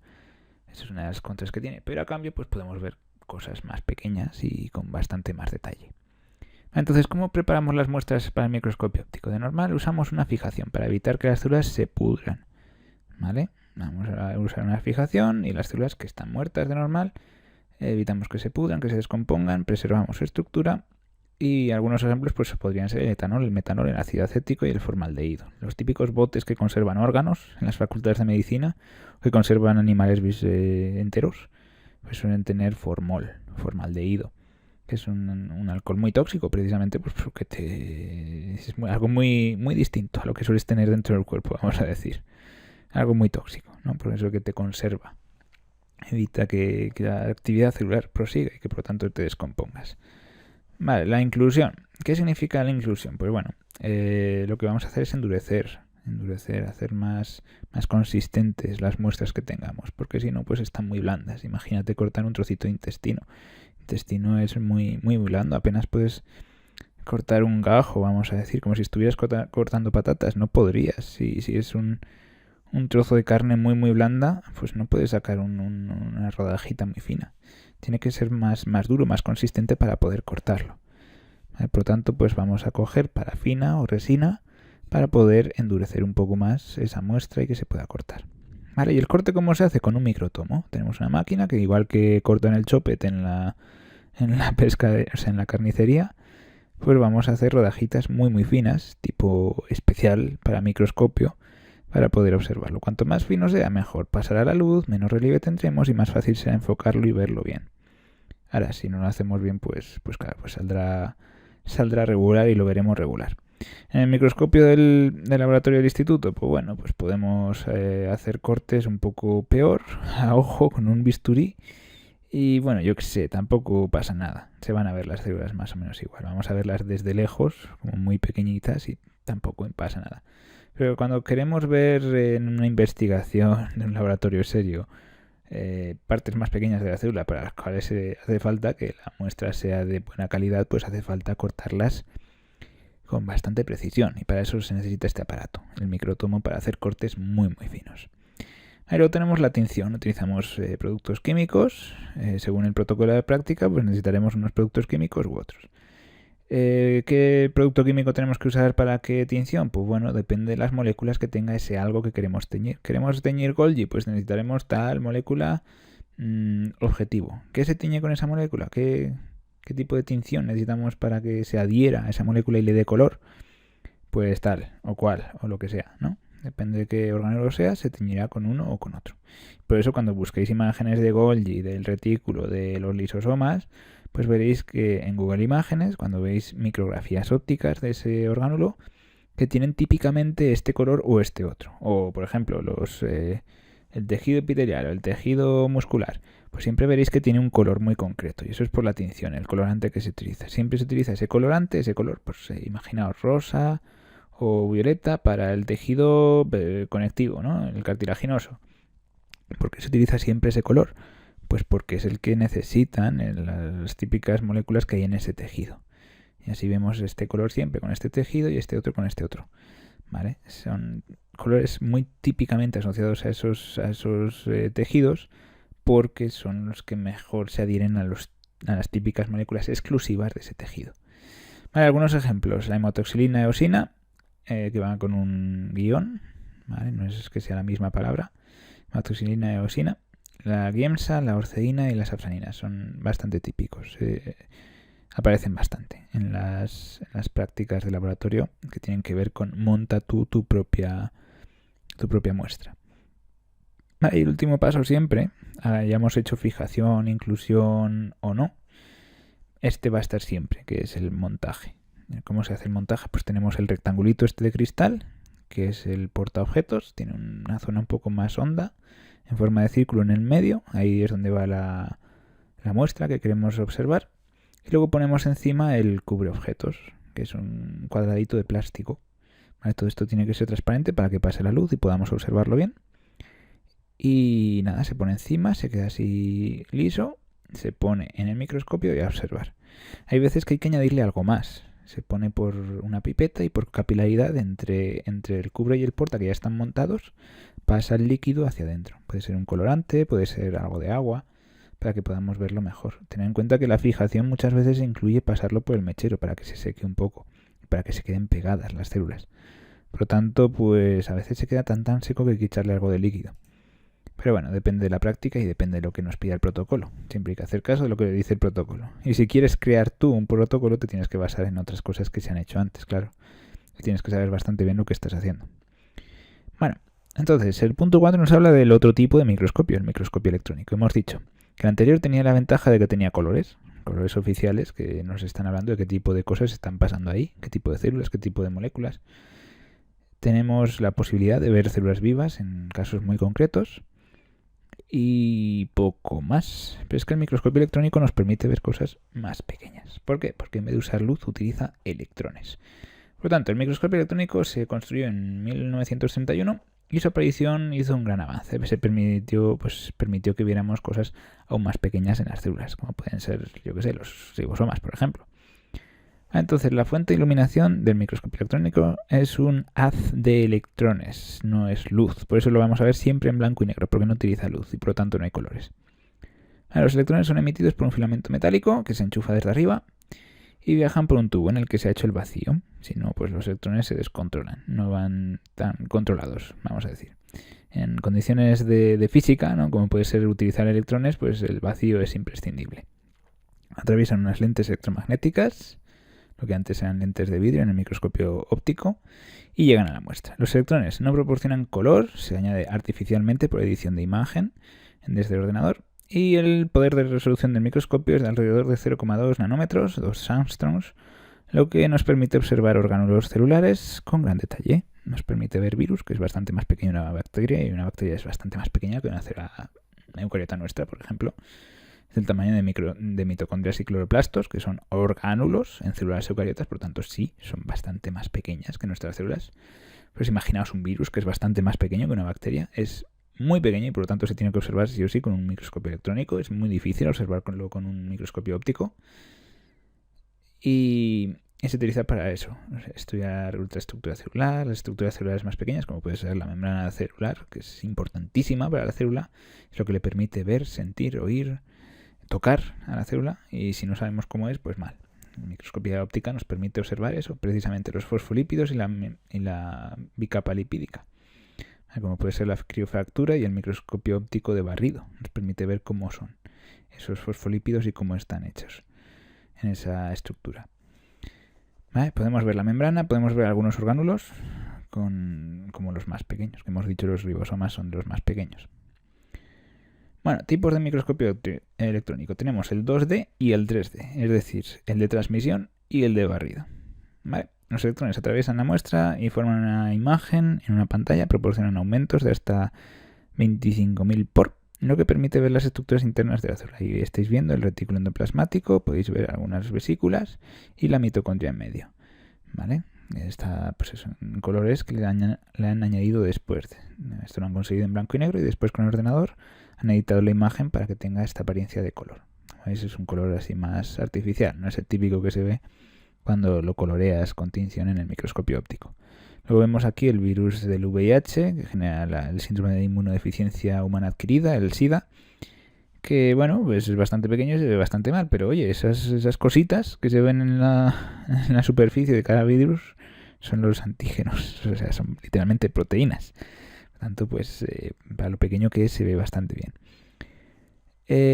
Esa es una de las contras que tiene, pero a cambio pues podemos ver cosas más pequeñas y con bastante más detalle. Entonces, ¿cómo preparamos las muestras para el microscopio óptico? De normal usamos una fijación para evitar que las células se pudran. ¿Vale? Vamos a usar una fijación y las células que están muertas de normal evitamos que se pudran, que se descompongan, preservamos su estructura y algunos ejemplos pues podrían ser el etanol, el metanol, el ácido acético y el formaldehído. Los típicos botes que conservan órganos en las facultades de medicina o que conservan animales enteros pues suelen tener formaldehído, que es un alcohol muy tóxico precisamente pues porque es algo muy, muy distinto a lo que sueles tener dentro del cuerpo, vamos a decir. Algo muy tóxico, ¿no? Por eso que te conserva. Evita que la actividad celular prosiga y que por lo tanto te descompongas. Vale, la inclusión. ¿Qué significa la inclusión? Pues bueno, lo que vamos a hacer es endurecer, hacer más consistentes las muestras que tengamos, porque si no, pues están muy blandas. Imagínate cortar un trocito de intestino. El intestino es muy, muy blando, apenas puedes cortar un gajo, vamos a decir, como si estuvieras cortando patatas. No podrías. Si es un trozo de carne muy, muy blanda, pues no puedes sacar una rodajita muy fina. Tiene que ser más duro, más consistente para poder cortarlo. Por lo tanto, pues vamos a coger parafina o resina para poder endurecer un poco más esa muestra y que se pueda cortar. Vale, ¿y el corte cómo se hace? Con un microtomo. Tenemos una máquina que igual que corta en el chopet en la pesca, o sea, en la carnicería, pues vamos a hacer rodajitas muy, muy finas, tipo especial para microscopio, para poder observarlo. Cuanto más fino sea, mejor pasará la luz, menos relieve tendremos y más fácil será enfocarlo y verlo bien. Ahora, si no lo hacemos bien, pues claro, pues saldrá regular y lo veremos regular. En el microscopio del laboratorio del instituto, pues bueno, pues podemos hacer cortes un poco peor, a ojo, con un bisturí. Y bueno, yo qué sé, tampoco pasa nada. Se van a ver las células más o menos igual. Vamos a verlas desde lejos, como muy pequeñitas, y tampoco pasa nada. Pero cuando queremos ver en una investigación de un laboratorio serio partes más pequeñas de la célula para las cuales hace falta que la muestra sea de buena calidad, pues hace falta cortarlas con bastante precisión y para eso se necesita este aparato, el microtomo, para hacer cortes muy muy finos. Ahí luego tenemos la tinción. Utilizamos productos químicos. Según el protocolo de práctica, pues necesitaremos unos productos químicos u otros. ¿Qué producto químico tenemos que usar para qué tinción? Pues bueno, depende de las moléculas que tenga ese algo que queremos teñir. ¿Queremos teñir Golgi? Pues necesitaremos tal molécula objetivo. ¿Qué se tiñe con esa molécula? ¿Qué tipo de tinción necesitamos para que se adhiera a esa molécula y le dé color? Pues tal o cual o lo que sea, ¿no? Depende de qué orgánulo sea, se teñirá con uno o con otro. Por eso cuando busquéis imágenes de Golgi, del retículo, de los lisosomas, pues veréis que en Google Imágenes, cuando veis micrografías ópticas de ese orgánulo, que tienen típicamente este color o este otro. O, por ejemplo, el tejido epitelial o el tejido muscular, pues siempre veréis que tiene un color muy concreto. Y eso es por la tinción, el colorante que se utiliza. Siempre se utiliza ese colorante, ese color, pues imaginaos rosa o violeta para el tejido conectivo, ¿no? El cartilaginoso. ¿Por qué se utiliza siempre ese color? Pues porque es el que necesitan las típicas moléculas que hay en ese tejido. Y así vemos este color siempre con este tejido y este otro con este otro. ¿Vale? Son colores muy típicamente asociados a esos tejidos porque son los que mejor se adhieren a las típicas moléculas exclusivas de ese tejido. Vale, algunos ejemplos. La hemotoxilina eosina, que van con un guión. ¿Vale? No es que sea la misma palabra. Hemotoxilina eosina. La giemsa, la orcedina y la safranina son bastante típicos. Aparecen bastante en las prácticas de laboratorio que tienen que ver con monta tu propia muestra. Y el último paso siempre, hayamos hecho fijación, inclusión o no, este va a estar siempre, que es el montaje. ¿Cómo se hace el montaje? Pues tenemos el rectangulito este de cristal, que es el portaobjetos, tiene una zona un poco más honda, en forma de círculo en el medio, ahí es donde va la muestra que queremos observar. Y luego ponemos encima el cubreobjetos, que es un cuadradito de plástico. ¿Vale? Todo esto tiene que ser transparente para que pase la luz y podamos observarlo bien. Y nada, se pone encima, se queda así liso, se pone en el microscopio y a observar. Hay veces que hay que añadirle algo más. Se pone por una pipeta y por capilaridad entre el cubre y el porta, que ya están montados, pasa el líquido hacia adentro. Puede ser un colorante, puede ser algo de agua, para que podamos verlo mejor. Tened en cuenta que la fijación muchas veces incluye pasarlo por el mechero para que se seque un poco, para que se queden pegadas las células. Por lo tanto, pues a veces se queda tan seco que hay que echarle algo de líquido. Pero bueno, depende de la práctica y depende de lo que nos pida el protocolo. Siempre hay que hacer caso de lo que dice el protocolo. Y si quieres crear tú un protocolo, te tienes que basar en otras cosas que se han hecho antes, claro. Y tienes que saber bastante bien lo que estás haciendo. Bueno, entonces, el punto 4 nos habla del otro tipo de microscopio, el microscopio electrónico. Hemos dicho que el anterior tenía la ventaja de que tenía colores oficiales que nos están hablando de qué tipo de cosas están pasando ahí, qué tipo de células, qué tipo de moléculas. Tenemos la posibilidad de ver células vivas en casos muy concretos y poco más. Pero es que el microscopio electrónico nos permite ver cosas más pequeñas. ¿Por qué? Porque en vez de usar luz utiliza electrones. Por lo tanto, el microscopio electrónico se construyó en 1931 y su aparición hizo un gran avance. Se permitió que viéramos cosas aún más pequeñas en las células, como pueden ser, los ribosomas, por ejemplo. Entonces, la fuente de iluminación del microscopio electrónico es un haz de electrones, no es luz. Por eso lo vamos a ver siempre en blanco y negro, porque no utiliza luz y por lo tanto no hay colores. Los electrones son emitidos por un filamento metálico que se enchufa desde arriba y viajan por un tubo en el que se ha hecho el vacío. Si no, pues los electrones se descontrolan, no van tan controlados, vamos a decir. En condiciones de física, ¿no? Como puede ser utilizar electrones, pues el vacío es imprescindible. Atraviesan unas lentes electromagnéticas, lo que antes eran lentes de vidrio en el microscopio óptico, y llegan a la muestra. Los electrones no proporcionan color, se añade artificialmente por edición de imagen desde el ordenador, y el poder de resolución del microscopio es de alrededor de 0,2 nanómetros, 2 angstroms, lo que nos permite observar orgánulos celulares con gran detalle. Nos permite ver virus, que es bastante más pequeño que una bacteria, y una bacteria es bastante más pequeña que una célula eucariota nuestra, por ejemplo. Es del tamaño de mitocondrias y cloroplastos, que son orgánulos en células eucariotas, por lo tanto sí, son bastante más pequeñas que nuestras células. Pues imaginaos un virus que es bastante más pequeño que una bacteria, es muy pequeño y por lo tanto se tiene que observar sí o sí con un microscopio electrónico. Es muy difícil observarlo con un microscopio óptico. Y y se utiliza para eso, estudiar ultraestructura celular, las estructuras celulares más pequeñas, como puede ser la membrana celular, que es importantísima para la célula, es lo que le permite ver, sentir, oír, tocar a la célula, y si no sabemos cómo es, pues mal. La microscopía óptica nos permite observar eso, precisamente los fosfolípidos y la bicapa lipídica, como puede ser la criofractura, y el microscopio óptico de barrido nos permite ver cómo son esos fosfolípidos y cómo están hechos en esa estructura. ¿Vale? Podemos ver la membrana, podemos ver algunos orgánulos como los más pequeños, que hemos dicho los ribosomas son los más pequeños. Bueno, tipos de microscopio electrónico. Tenemos el 2D y el 3D, es decir, el de transmisión y el de barrido. ¿Vale? Los electrones atraviesan la muestra y forman una imagen en una pantalla, proporcionan aumentos de hasta 25.000 por, lo que permite ver las estructuras internas de la célula. Ahí estáis viendo el retículo endoplasmático, podéis ver algunas vesículas y la mitocondria en medio. ¿Vale? Está pues eso, en colores que le han añadido después. Esto lo han conseguido en blanco y negro y después con el ordenador han editado la imagen para que tenga esta apariencia de color. ¿Veis? Es un color así más artificial, no es el típico que se ve cuando lo coloreas con tinción en el microscopio óptico. Luego vemos aquí el virus del VIH, que genera el síndrome de inmunodeficiencia humana adquirida, el SIDA, que bueno, pues es bastante pequeño y se ve bastante mal, pero oye, esas cositas que se ven en la superficie de cada virus son los antígenos, o sea, son literalmente proteínas. Por tanto, pues para lo pequeño que es, se ve bastante bien.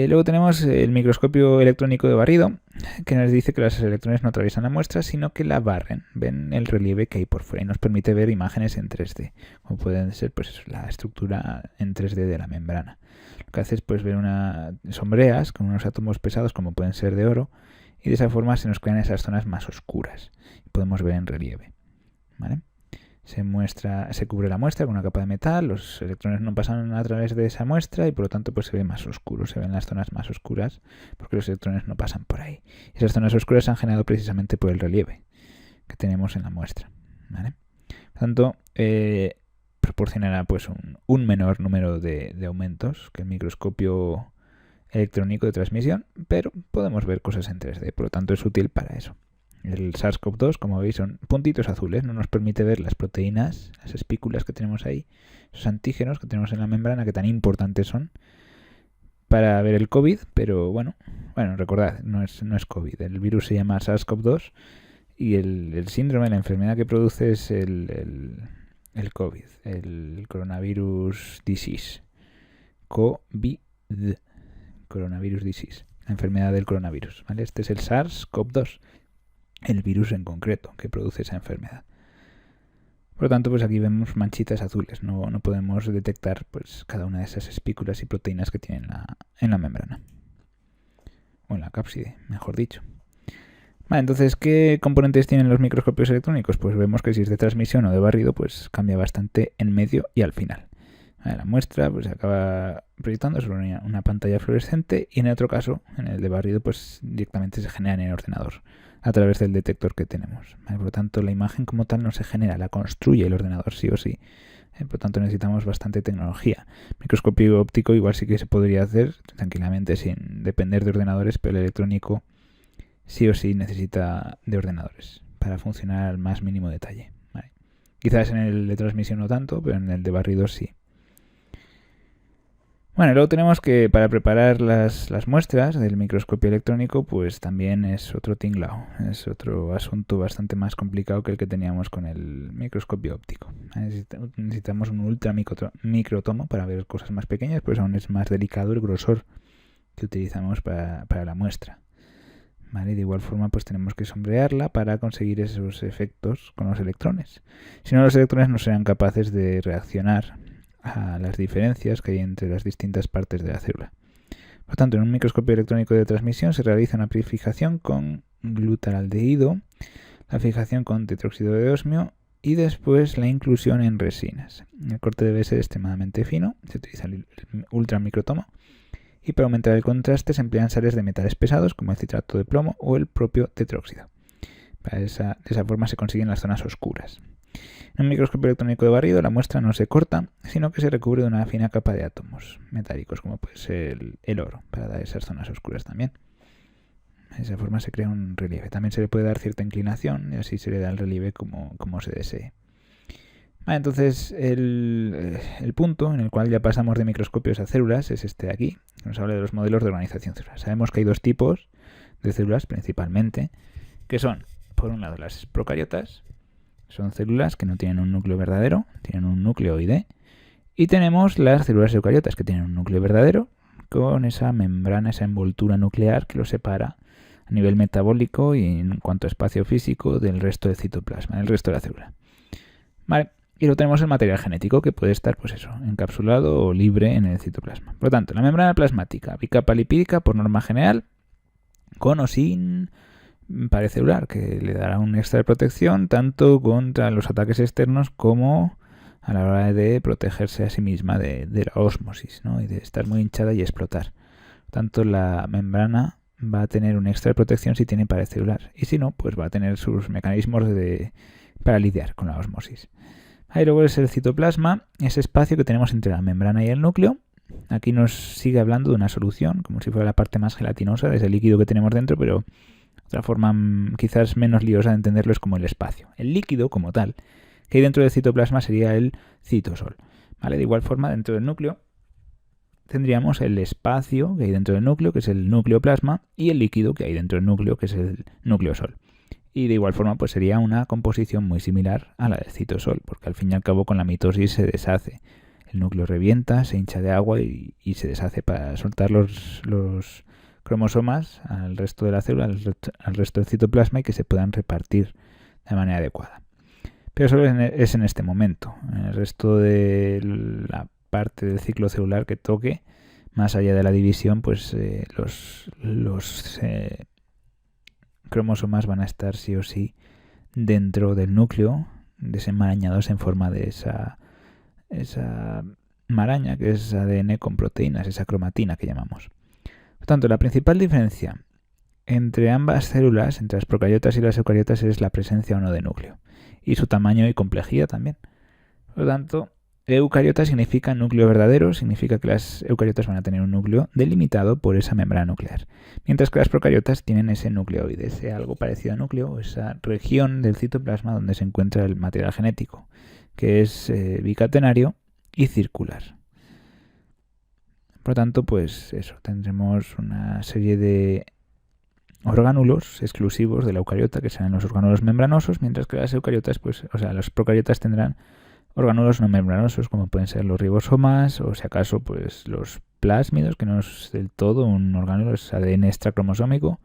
Luego tenemos el microscopio electrónico de barrido, que nos dice que los electrones no atraviesan la muestra, sino que la barren, ven el relieve que hay por fuera y nos permite ver imágenes en 3D, como pueden ser pues la estructura en 3D de la membrana. Lo que hace es pues ver sombreas con unos átomos pesados como pueden ser de oro, y de esa forma se nos crean esas zonas más oscuras y podemos ver en relieve. ¿Vale? Se cubre la muestra con una capa de metal, los electrones no pasan a través de esa muestra y por lo tanto pues se ve más oscuro, se ven las zonas más oscuras porque los electrones no pasan por ahí. Esas zonas oscuras se han generado precisamente por el relieve que tenemos en la muestra. ¿Vale? Por lo tanto, proporcionará pues un menor número de aumentos que el microscopio electrónico de transmisión, pero podemos ver cosas en 3D, por lo tanto es útil para eso. El SARS-CoV-2, como veis, son puntitos azules, no nos permite ver las proteínas, las espículas que tenemos ahí, esos antígenos que tenemos en la membrana, que tan importantes son para ver el COVID, pero bueno, recordad, no es COVID, el virus se llama SARS-CoV-2 y el síndrome, la enfermedad que produce es el COVID, el coronavirus disease, COVID, coronavirus disease, la enfermedad del coronavirus, ¿vale? Este es el SARS-CoV-2. El virus en concreto que produce esa enfermedad. Por lo tanto, pues aquí vemos manchitas azules. No podemos detectar pues cada una de esas espículas y proteínas que tienen en la membrana. O en la cápside, mejor dicho. Vale, entonces, ¿qué componentes tienen los microscopios electrónicos? Pues vemos que si es de transmisión o de barrido, pues cambia bastante en medio y al final. Vale, la muestra pues se acaba proyectando sobre una pantalla fluorescente y en otro caso, en el de barrido, pues directamente se genera en el ordenador a través del detector que tenemos. ¿Vale? Por lo tanto, la imagen como tal no se genera, la construye el ordenador sí o sí. Por lo tanto, necesitamos bastante tecnología. Microscopio óptico igual sí que se podría hacer tranquilamente sin depender de ordenadores, pero el electrónico sí o sí necesita de ordenadores para funcionar al más mínimo detalle. ¿Vale? Quizás en el de transmisión no tanto, pero en el de barrido sí. Bueno, luego tenemos que para preparar las muestras del microscopio electrónico, pues también es otro tinglao, es otro asunto bastante más complicado que el que teníamos con el microscopio óptico. Necesitamos un ultra microtomo para ver cosas más pequeñas, pues aún es más delicado el grosor que utilizamos para la muestra. ¿Vale? De igual forma, pues tenemos que sombrearla para conseguir esos efectos con los electrones. Si no, los electrones no serán capaces de reaccionar a las diferencias que hay entre las distintas partes de la célula. Por tanto, en un microscopio electrónico de transmisión se realiza una prefijación con glutaraldehído, la fijación con tetróxido de osmio y después la inclusión en resinas. El corte debe ser extremadamente fino, se utiliza el ultramicrotomo y para aumentar el contraste se emplean sales de metales pesados como el citrato de plomo o el propio tetróxido. De esa forma se consiguen las zonas oscuras. En un microscopio electrónico de barrido la muestra no se corta, sino que se recubre de una fina capa de átomos metálicos, como puede ser el oro, para dar esas zonas oscuras también. De esa forma se crea un relieve. También se le puede dar cierta inclinación y así se le da el relieve como se desee. Vale, entonces el punto en el cual ya pasamos de microscopios a células es este de aquí, que nos habla de los modelos de organización celular. Sabemos que hay dos tipos de células principalmente, que son, por un lado, las procariotas. Son células que no tienen un núcleo verdadero, tienen un nucleoide. Y tenemos las células eucariotas, que tienen un núcleo verdadero, con esa membrana, esa envoltura nuclear que lo separa a nivel metabólico y en cuanto a espacio físico del resto del citoplasma, del resto de la célula. Vale, y luego tenemos el material genético, que puede estar, pues eso, encapsulado o libre en el citoplasma. Por lo tanto, la membrana plasmática, bicapa lipídica por norma general, con o sin pared celular, que le dará un extra de protección tanto contra los ataques externos como a la hora de protegerse a sí misma de la ósmosis, ¿no? Y de estar muy hinchada y explotar. Por tanto, la membrana va a tener un extra de protección si tiene pared celular, y si no, pues va a tener sus mecanismos para lidiar con la ósmosis. Ahí luego es el citoplasma, ese espacio que tenemos entre la membrana y el núcleo. Aquí nos sigue hablando de una solución, como si fuera la parte más gelatinosa de ese líquido que tenemos dentro, pero otra forma quizás menos liosa de entenderlo es como el espacio. El líquido como tal que hay dentro del citoplasma sería el citosol. ¿Vale? De igual forma, dentro del núcleo tendríamos el espacio que hay dentro del núcleo, que es el nucleoplasma, y el líquido que hay dentro del núcleo, que es el nucleosol. Y de igual forma, pues sería una composición muy similar a la del citosol, porque al fin y al cabo con la mitosis se deshace. El núcleo revienta, se hincha de agua y se deshace para soltar los cromosomas al resto de la célula, al resto del citoplasma, y que se puedan repartir de manera adecuada. Pero solo es en este momento. En el resto de la parte del ciclo celular que toque, más allá de la división, pues los cromosomas van a estar sí o sí dentro del núcleo, desenmarañados en forma de esa maraña que es ADN con proteínas, esa cromatina que llamamos. Por tanto, la principal diferencia entre ambas células, entre las procariotas y las eucariotas, es la presencia o no de núcleo y su tamaño y complejidad también. Por lo tanto, eucariota significa núcleo verdadero, significa que las eucariotas van a tener un núcleo delimitado por esa membrana nuclear, mientras que las procariotas tienen ese nucleoide, ese algo parecido a núcleo, esa región del citoplasma donde se encuentra el material genético, que es bicatenario y circular. Por lo tanto, pues eso, tendremos una serie de orgánulos exclusivos de la eucariota, que serán los orgánulos membranosos, mientras que las eucariotas, pues, o sea, las procariotas tendrán orgánulos no membranosos, como pueden ser los ribosomas, o si acaso, pues los plásmidos, que no es del todo un orgánulo, es ADN extracromosómico,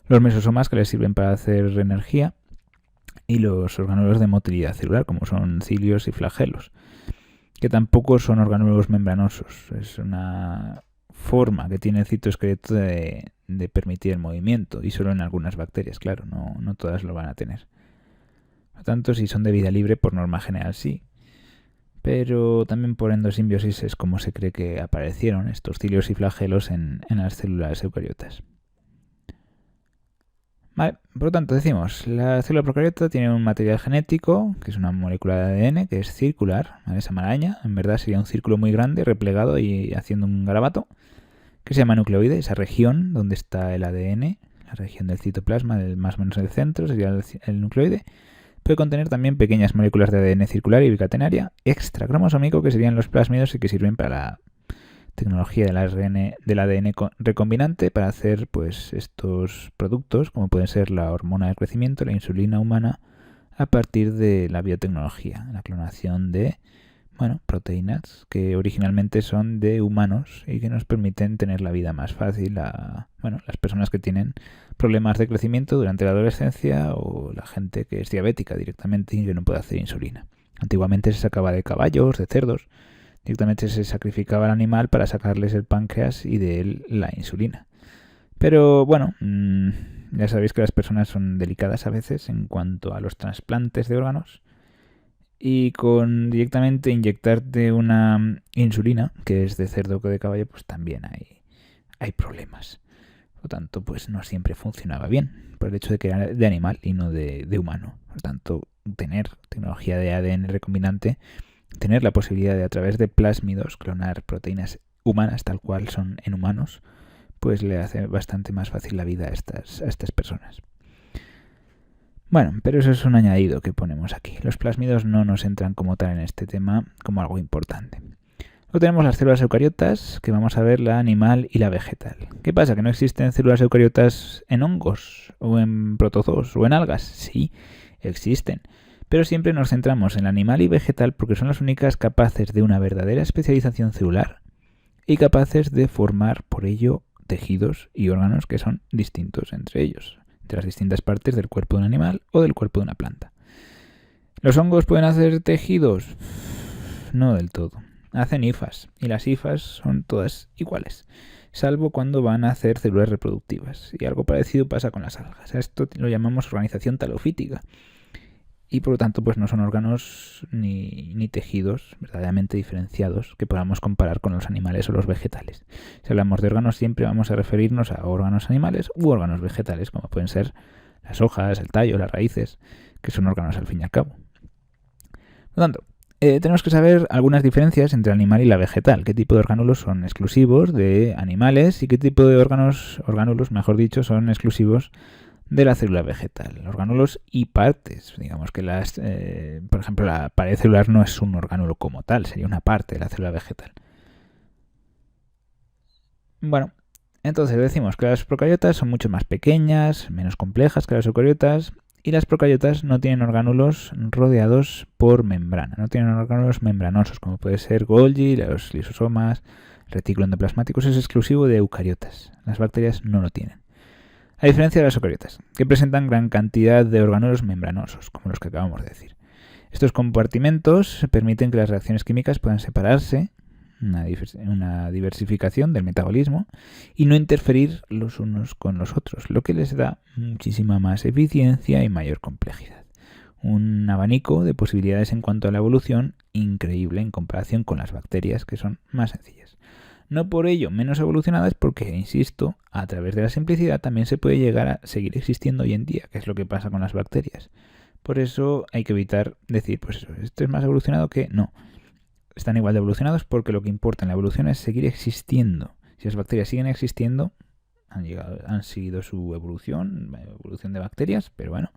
los mesosomas, que les sirven para hacer energía, y los orgánulos de motilidad celular, como son cilios y flagelos, que tampoco son orgánulos membranosos. Es una forma que tiene el citoesqueleto de permitir el movimiento, y solo en algunas bacterias, claro, no todas lo van a tener. Por lo tanto, si son de vida libre, por norma general sí, pero también por endosimbiosis es como se cree que aparecieron estos cilios y flagelos en las células eucariotas. Vale, por lo tanto, decimos, la célula procariota tiene un material genético, que es una molécula de ADN, que es circular, ¿vale? Esa maraña, en verdad sería un círculo muy grande, replegado y haciendo un garabato, que se llama nucleoide, esa región donde está el ADN, la región del citoplasma, más o menos el centro, sería el nucleoide. Puede contener también pequeñas moléculas de ADN circular y bicatenaria extracromosómico, que serían los plásmidos y que sirven para la tecnología del ADN recombinante para hacer pues estos productos, como pueden ser la hormona del crecimiento, la insulina humana, a partir de la biotecnología, la clonación de proteínas que originalmente son de humanos y que nos permiten tener la vida más fácil a las personas que tienen problemas de crecimiento durante la adolescencia o la gente que es diabética directamente y que no puede hacer insulina. Antiguamente se sacaba de caballos, de cerdos, directamente se sacrificaba al animal para sacarles el páncreas y de él la insulina. Pero ya sabéis que las personas son delicadas a veces en cuanto a los trasplantes de órganos, y con directamente inyectarte una insulina, que es de cerdo o de caballo, pues también hay problemas. Por lo tanto, pues no siempre funcionaba bien, por el hecho de que era de animal y no de humano. Por lo tanto, tener tecnología de ADN recombinante, tener la posibilidad de a través de plásmidos clonar proteínas humanas tal cual son en humanos, pues le hace bastante más fácil la vida a estas personas. Bueno, pero eso es un añadido que ponemos aquí. Los plásmidos no nos entran como tal en este tema como algo importante. Luego tenemos las células eucariotas, que vamos a ver la animal y la vegetal. ¿Qué pasa? ¿Que no existen células eucariotas en hongos, o en protozoos, o en algas? Sí, existen. Pero siempre nos centramos en la animal y vegetal porque son las únicas capaces de una verdadera especialización celular y capaces de formar, por ello, tejidos y órganos que son distintos entre ellos, entre las distintas partes del cuerpo de un animal o del cuerpo de una planta. ¿Los hongos pueden hacer tejidos? No del todo. Hacen hifas, y las hifas son todas iguales, salvo cuando van a hacer células reproductivas. Y algo parecido pasa con las algas. A esto lo llamamos organización talofítica. Y por lo tanto pues no son órganos ni tejidos verdaderamente diferenciados que podamos comparar con los animales o los vegetales. Si hablamos de órganos siempre vamos a referirnos a órganos animales u órganos vegetales, como pueden ser las hojas, el tallo, las raíces, que son órganos al fin y al cabo. Por lo tanto, tenemos que saber algunas diferencias entre el animal y la vegetal. ¿Qué tipo de orgánulos son exclusivos de animales y qué tipo de orgánulos, mejor dicho, son exclusivos de la célula vegetal? Orgánulos y partes. Digamos que por ejemplo, la pared celular no es un orgánulo como tal, sería una parte de la célula vegetal. Bueno, entonces decimos que las procariotas son mucho más pequeñas, menos complejas que las eucariotas, y las procariotas no tienen orgánulos rodeados por membrana, no tienen orgánulos membranosos, como puede ser Golgi, los lisosomas, retículo endoplasmático, eso es exclusivo de eucariotas. Las bacterias no lo tienen. A diferencia de las eucariotas, que presentan gran cantidad de orgánulos membranosos, como los que acabamos de decir. Estos compartimentos permiten que las reacciones químicas puedan separarse, una diversificación del metabolismo, y no interferir los unos con los otros, lo que les da muchísima más eficiencia y mayor complejidad. Un abanico de posibilidades en cuanto a la evolución increíble en comparación con las bacterias, que son más sencillas. No por ello menos evolucionadas, porque, insisto, a través de la simplicidad también se puede llegar a seguir existiendo hoy en día, que es lo que pasa con las bacterias. Por eso hay que evitar decir, pues eso, ¿esto es más evolucionado que? No. Están igual de evolucionados porque lo que importa en la evolución es seguir existiendo. Si las bacterias siguen existiendo, han seguido su evolución de bacterias, pero bueno,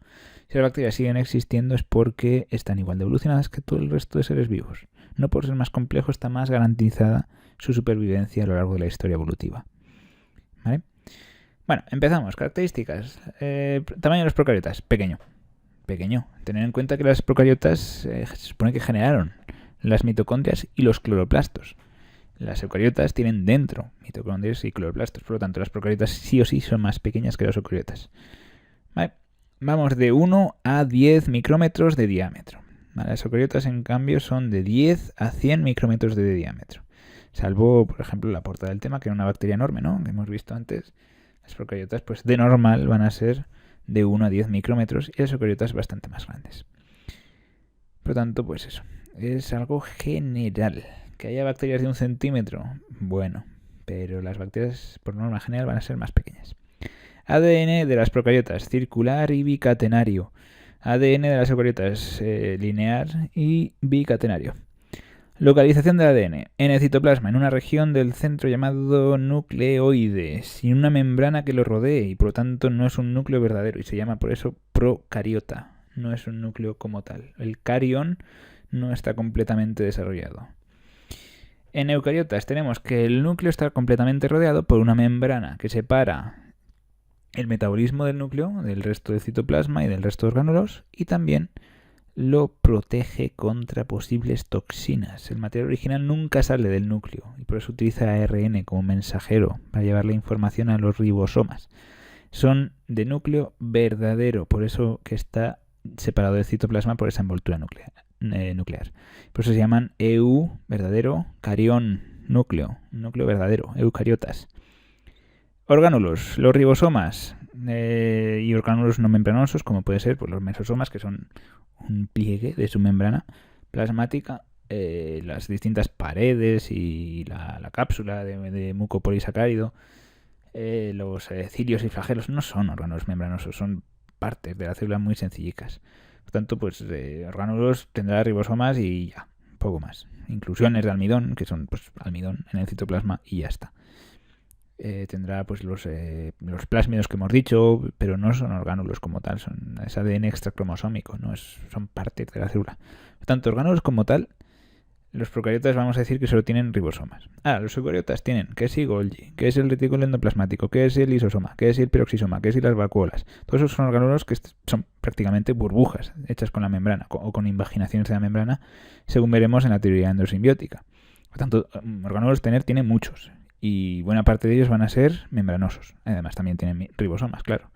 si las bacterias siguen existiendo es porque están igual de evolucionadas que todo el resto de seres vivos. No por ser más complejo está más garantizada su supervivencia a lo largo de la historia evolutiva. ¿Vale? Bueno, empezamos. Características. Tamaño de los procariotas. Pequeño. Tener en cuenta que las procariotas se supone que generaron las mitocondrias y los cloroplastos. Las eucariotas tienen dentro mitocondrias y cloroplastos, por lo tanto las procariotas sí o sí son más pequeñas que las eucariotas. Vale. Vamos de 1 a 10 micrómetros de diámetro. Vale. Las eucariotas en cambio son de 10 a 100 micrómetros de diámetro. Salvo, por ejemplo, la portada del tema, que era una bacteria enorme, ¿no? Que hemos visto antes. Las procariotas, pues de normal van a ser de 1 a 10 micrómetros y las eucariotas bastante más grandes. Por lo tanto, pues eso. Es algo general. ¿Que haya bacterias de 1 centímetro? Bueno, pero las bacterias por norma general van a ser más pequeñas. ADN de las procariotas, circular y bicatenario. ADN de las eucariotas, linear y bicatenario. Localización del ADN. En el citoplasma, en una región del centro llamado nucleoide, sin una membrana que lo rodee y por lo tanto no es un núcleo verdadero y se llama por eso procariota. No es un núcleo como tal. El carión no está completamente desarrollado. En eucariotas tenemos que el núcleo está completamente rodeado por una membrana que separa el metabolismo del núcleo del resto del citoplasma y del resto de orgánulos y también lo protege contra posibles toxinas. El material original nunca sale del núcleo y por eso utiliza ARN como mensajero para llevar la información a los ribosomas. Son de núcleo verdadero, por eso que está separado del citoplasma por esa envoltura nuclear. Por eso se llaman verdadero, carión, núcleo verdadero, eucariotas. Orgánulos, los ribosomas y orgánulos no membranosos, como puede ser pues, los mesosomas, que son un pliegue de su membrana plasmática, las distintas paredes y la cápsula de mucopolisacárido, los cilios y flagelos no son órganos membranosos, son partes de la célula muy sencillicas. Por tanto, pues orgánulos tendrá ribosomas y ya, poco más. Inclusiones de almidón, que son pues almidón en el citoplasma y ya está. Tendrá pues los plásmidos que hemos dicho, pero no son orgánulos como tal, es ADN extracromosómico, no son parte de la célula. Tanto orgánulos como tal, los procariotas vamos a decir que solo tienen ribosomas. Los eucariotas tienen que es Golgi, que es el retículo endoplasmático, que es el lisosoma, que es el peroxisoma, que es las vacuolas. Todos esos son orgánulos que son prácticamente burbujas hechas con la membrana o con invaginaciones de la membrana, según veremos en la teoría endosimbiótica. Por tanto, orgánulos tiene muchos y buena parte de ellos van a ser membranosos. Además también tienen ribosomas, claro.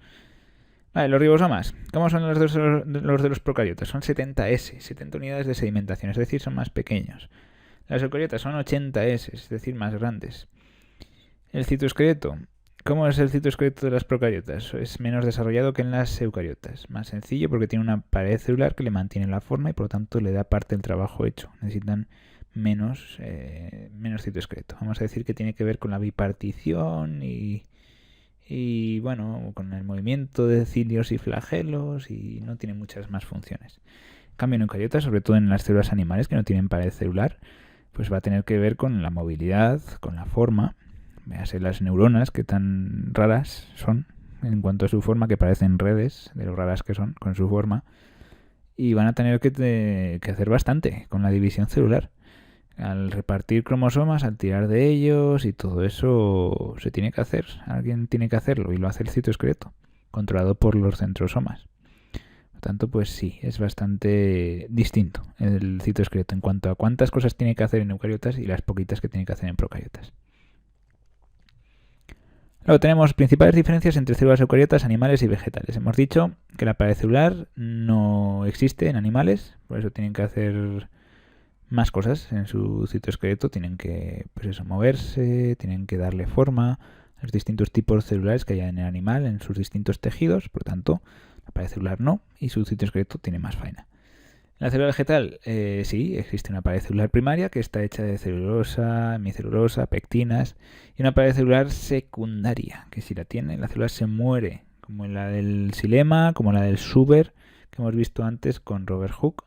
Vale, los ribosomas. ¿Cómo son los de los procariotas? Son 70S, 70 unidades de sedimentación, es decir, son más pequeños. Las eucariotas son 80S, es decir, más grandes. El citoesqueleto. ¿Cómo es el citoesqueleto de las procariotas? Es menos desarrollado que en las eucariotas. Más sencillo porque tiene una pared celular que le mantiene la forma y por lo tanto le da parte del trabajo hecho. Necesitan menos citoesqueleto. Vamos a decir que tiene que ver con la bipartición y bueno, con el movimiento de cilios y flagelos y no tiene muchas más funciones. En cambio, en eucariotas, sobre todo en las células animales que no tienen pared celular, pues va a tener que ver con la movilidad, con la forma. Véase las neuronas, que tan raras son en cuanto a su forma, que parecen redes, de lo raras que son con su forma. Y van a tener que hacer bastante con la división celular. Al repartir cromosomas, al tirar de ellos y todo eso se tiene que hacer. Alguien tiene que hacerlo y lo hace el citoesqueleto, controlado por los centrosomas. Por tanto, pues sí, es bastante distinto el citoesqueleto en cuanto a cuántas cosas tiene que hacer en eucariotas y las poquitas que tiene que hacer en procariotas. Luego tenemos principales diferencias entre células eucariotas, animales y vegetales. Hemos dicho que la pared celular no existe en animales, por eso tienen que hacer más cosas en su citoesqueleto, tienen que moverse, tienen que darle forma a los distintos tipos celulares que haya en el animal, en sus distintos tejidos, por tanto, la pared celular no, y su citoesqueleto tiene más faena. En la célula vegetal, sí, existe una pared celular primaria que está hecha de celulosa, hemicelulosa, pectinas, y una pared celular secundaria, que si la tiene, la célula se muere, como la del xilema, como la del Suber, que hemos visto antes con Robert Hooke.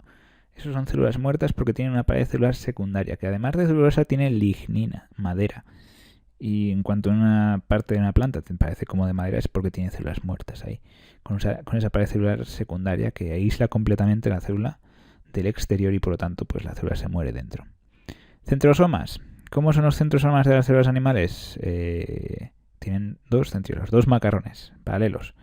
Esas son células muertas porque tienen una pared celular secundaria, que además de celulosa tiene lignina, madera. Y en cuanto a una parte de una planta te parece como de madera, es porque tiene células muertas ahí. Con esa pared celular secundaria que aísla completamente la célula del exterior y por lo tanto pues la célula se muere dentro. Centrosomas. ¿Cómo son los centrosomas de las células animales? Tienen dos centriolos, dos macarrones paralelos,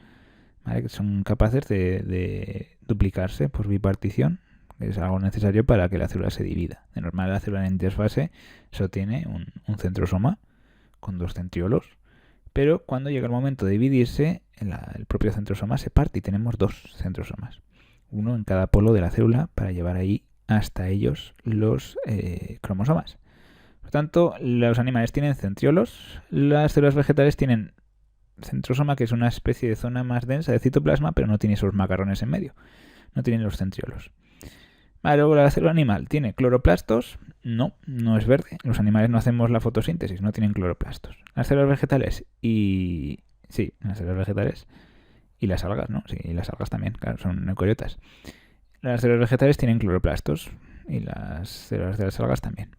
¿vale? Que son capaces de duplicarse por bipartición. Es algo necesario para que la célula se divida. De normal, la célula en interfase solo tiene un centrosoma con dos centriolos, pero cuando llega el momento de dividirse, el propio centrosoma se parte y tenemos dos centrosomas, uno en cada polo de la célula para llevar ahí hasta ellos los cromosomas. Por tanto, los animales tienen centriolos, las células vegetales tienen centrosoma, que es una especie de zona más densa de citoplasma, pero no tiene esos macarrones en medio, no tienen los centriolos. Vale, luego la célula animal tiene cloroplastos. No es verde. Los animales no hacemos la fotosíntesis, no tienen cloroplastos. Las células vegetales y... Sí, las células vegetales y las algas, ¿no? Sí, y las algas también, claro, son eucariotas. Las células vegetales tienen cloroplastos y las células de las algas también.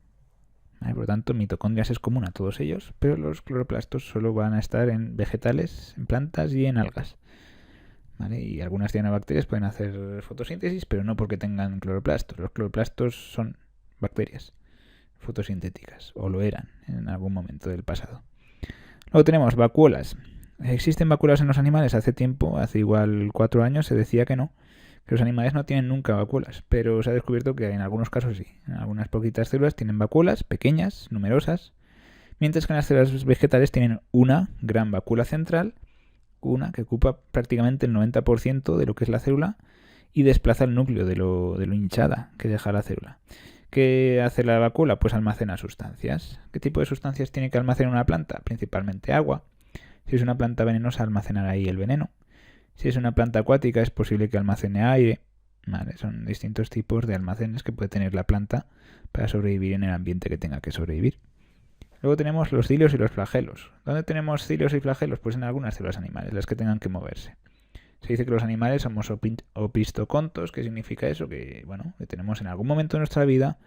Vale, por lo tanto, mitocondrias es común a todos ellos, pero los cloroplastos solo van a estar en vegetales, en plantas y en algas. ¿Vale? Y algunas cianobacterias pueden hacer fotosíntesis, pero no porque tengan cloroplastos. Los cloroplastos son bacterias fotosintéticas, o lo eran en algún momento del pasado. Luego tenemos vacuolas. ¿Existen vacuolas en los animales? Hace tiempo, hace igual 4 años, se decía que no, que los animales no tienen nunca vacuolas, pero se ha descubierto que en algunos casos sí. En algunas poquitas células tienen vacuolas pequeñas, numerosas, mientras que en las células vegetales tienen una gran vacuola central, una que ocupa prácticamente el 90% de lo que es la célula y desplaza el núcleo de lo hinchada que deja la célula. ¿Qué hace la vacuola? Pues almacena sustancias. ¿Qué tipo de sustancias tiene que almacenar una planta? Principalmente agua. Si es una planta venenosa, almacenará ahí el veneno. Si es una planta acuática, es posible que almacene aire. Vale, son distintos tipos de almacenes que puede tener la planta para sobrevivir en el ambiente que tenga que sobrevivir. Luego tenemos los cilios y los flagelos. ¿Dónde tenemos cilios y flagelos? Pues en algunas células animales, las que tengan que moverse. Se dice que los animales somos opistocontos. ¿Qué significa eso? Que tenemos en algún momento de nuestra vida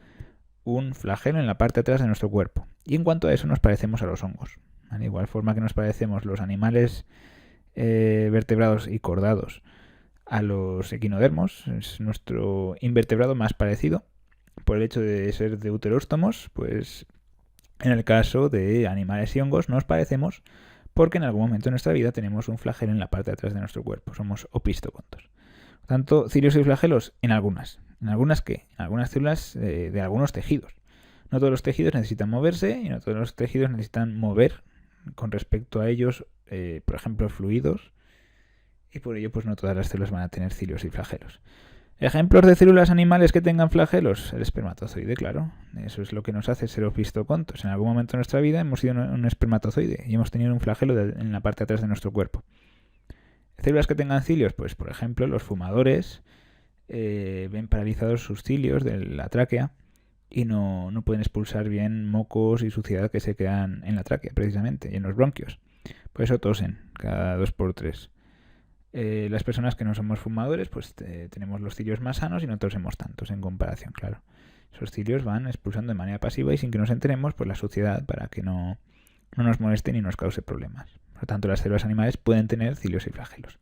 un flagelo en la parte de atrás de nuestro cuerpo. Y en cuanto a eso nos parecemos a los hongos. ¿vale? Igual forma que nos parecemos los animales vertebrados y cordados a los equinodermos, es nuestro invertebrado más parecido por el hecho de ser deuteróstomos, pues en el caso de animales y hongos nos parecemos porque en algún momento de nuestra vida tenemos un flagelo en la parte de atrás de nuestro cuerpo, somos opistócontos. Por tanto, cilios y flagelos en algunas. ¿En algunas qué? En algunas células de algunos tejidos. No todos los tejidos necesitan moverse y no todos los tejidos necesitan mover con respecto a ellos, por ejemplo, fluidos, y por ello pues no todas las células van a tener cilios y flagelos. ¿Ejemplos de células animales que tengan flagelos? El espermatozoide, claro. Eso es lo que nos hace ser opistócontos. En algún momento de nuestra vida hemos sido un espermatozoide y hemos tenido un flagelo en la parte de atrás de nuestro cuerpo. Células que tengan cilios, pues por ejemplo los fumadores ven paralizados sus cilios de la tráquea y no pueden expulsar bien mocos y suciedad que se quedan en la tráquea, precisamente, y en los bronquios. Por eso tosen cada 2x3. Las personas que no somos fumadores, pues tenemos los cilios más sanos y no tosemos tantos en comparación, claro. Esos cilios van expulsando de manera pasiva y sin que nos enteremos pues la suciedad para que no nos moleste ni nos cause problemas. Por lo tanto, las células animales pueden tener cilios y flagelos.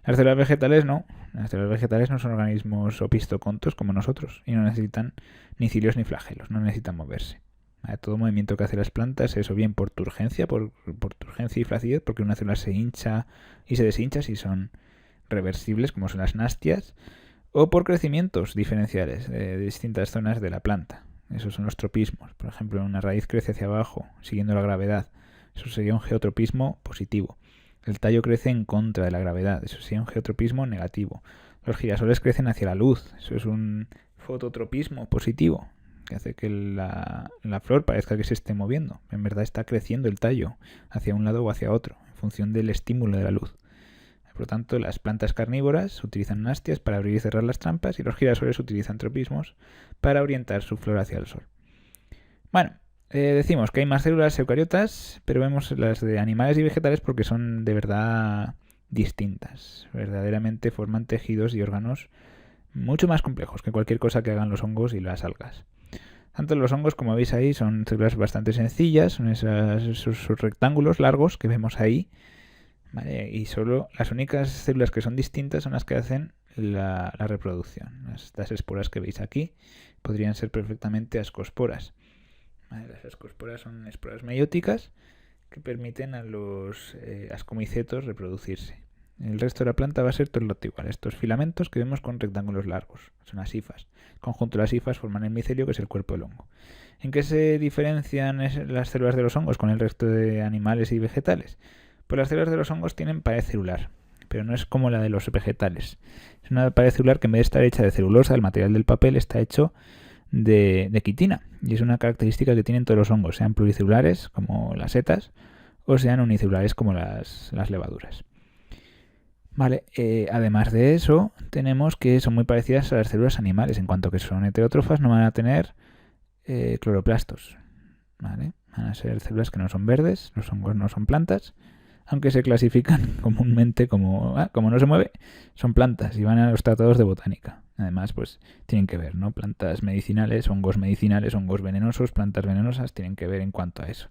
Las células vegetales no. Las células vegetales no son organismos opistócontos como nosotros y no necesitan ni cilios ni flagelos, no necesitan moverse. Todo movimiento que hacen las plantas es o bien por turgencia, por turgencia y flacidez, porque una célula se hincha y se deshincha si son reversibles, como son las nastias, o por crecimientos diferenciales de distintas zonas de la planta. Esos son los tropismos. Por ejemplo, una raíz crece hacia abajo, siguiendo la gravedad. Eso sería un geotropismo positivo. El tallo crece en contra de la gravedad. Eso sería un geotropismo negativo. Los girasoles crecen hacia la luz. Eso es un fototropismo positivo, que hace que la flor parezca que se esté moviendo. En verdad está creciendo el tallo hacia un lado o hacia otro, en función del estímulo de la luz. Por lo tanto, las plantas carnívoras utilizan nastias para abrir y cerrar las trampas y los girasoles utilizan tropismos para orientar su flor hacia el sol. Bueno, decimos que hay más células eucariotas, pero vemos las de animales y vegetales porque son de verdad distintas. Verdaderamente forman tejidos y órganos mucho más complejos que cualquier cosa que hagan los hongos y las algas. Tanto los hongos, como veis ahí, son células bastante sencillas, son esos rectángulos largos que vemos ahí, ¿vale? Y solo las únicas células que son distintas son las que hacen la reproducción. Estas esporas que veis aquí podrían ser perfectamente ascosporas. ¿Vale? Las ascosporas son esporas meióticas que permiten a los ascomicetos reproducirse. El resto de la planta va a ser todo lo igual. Estos filamentos que vemos con rectángulos largos son las hifas. El conjunto de las hifas forman el micelio, que es el cuerpo del hongo. ¿En qué se diferencian las células de los hongos con el resto de animales y vegetales? Pues las células de los hongos tienen pared celular, pero no es como la de los vegetales. Es una pared celular que en vez de estar hecha de celulosa, el material del papel está hecho de quitina. Y es una característica que tienen todos los hongos, sean pluricelulares, como las setas, o sean unicelulares, como las levaduras. Vale, además de eso, tenemos que son muy parecidas a las células animales. En cuanto que son heterótrofas, no van a tener cloroplastos. ¿Vale? Van a ser células que no son verdes, los hongos no son plantas, aunque se clasifican comúnmente como no se mueve, son plantas y van a los tratados de botánica. Además, pues tienen que ver, ¿no? Plantas medicinales, hongos venenosos, plantas venenosas, tienen que ver en cuanto a eso.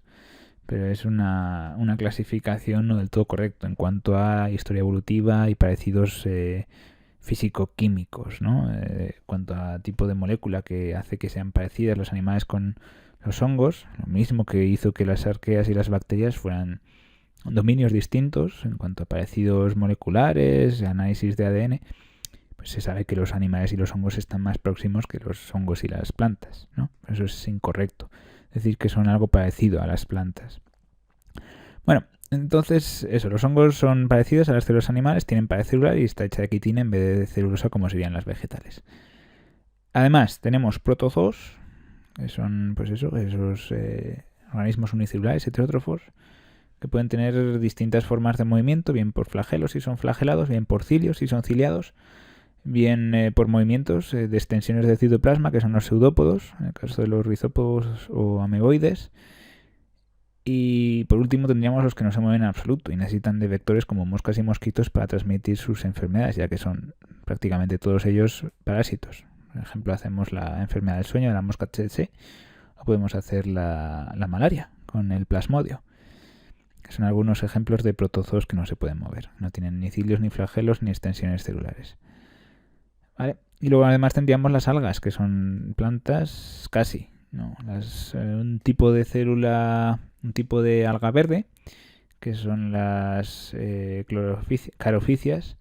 Pero es una clasificación no del todo correcta en cuanto a historia evolutiva y parecidos físico-químicos, ¿no? En cuanto a tipo de molécula que hace que sean parecidas los animales con los hongos, lo mismo que hizo que las arqueas y las bacterias fueran dominios distintos en cuanto a parecidos moleculares, análisis de ADN, pues se sabe que los animales y los hongos están más próximos que los hongos y las plantas, ¿no? Eso es incorrecto. Decir que son algo parecido a las plantas. Bueno, entonces eso, los hongos son parecidos a las células animales, tienen pared celular y está hecha de quitina en vez de celulosa como serían las vegetales. Además, tenemos protozoos, que son pues eso, esos organismos unicelulares heterótrofos, que pueden tener distintas formas de movimiento, bien por flagelos si son flagelados, bien por cilios si son ciliados, bien por movimientos de extensiones de citoplasma, que son los pseudópodos, en el caso de los rizópodos o ameboides. Y por último tendríamos los que no se mueven en absoluto y necesitan de vectores como moscas y mosquitos para transmitir sus enfermedades, ya que son prácticamente todos ellos parásitos. Por ejemplo, hacemos la enfermedad del sueño de la mosca tsetse o podemos hacer la malaria con el plasmodio. que son algunos ejemplos de protozoos que no se pueden mover. No tienen ni cilios, ni flagelos, ni extensiones celulares. ¿Vale? Y luego además tendríamos las algas, que son plantas casi, ¿no? Un tipo de célula, un tipo de alga verde, que son las carophysias.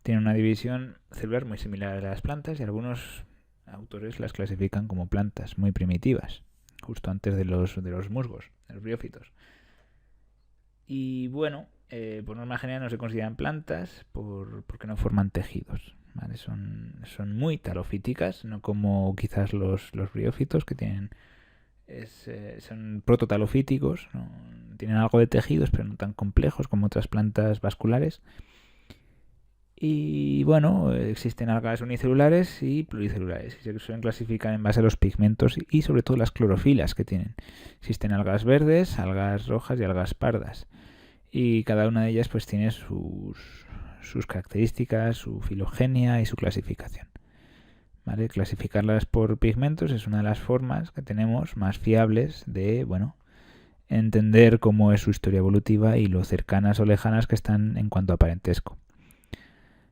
Tienen una división celular muy similar a las plantas y algunos autores las clasifican como plantas muy primitivas, justo antes de los musgos, de los briófitos. Y bueno, por norma general no se consideran plantas porque no forman tejidos. ¿Vale? Son muy talofíticas, no como quizás los briófitos, que tienen son prototalofíticos, ¿no? Tienen algo de tejidos, pero no tan complejos como otras plantas vasculares. Y bueno, existen algas unicelulares y pluricelulares, y se suelen clasificar en base a los pigmentos y sobre todo las clorofilas que tienen. Existen algas verdes, algas rojas y algas pardas, y cada una de ellas pues tiene sus características, su filogenia y su clasificación. ¿Vale? Clasificarlas por pigmentos es una de las formas que tenemos más fiables de, bueno, entender cómo es su historia evolutiva y lo cercanas o lejanas que están en cuanto a parentesco.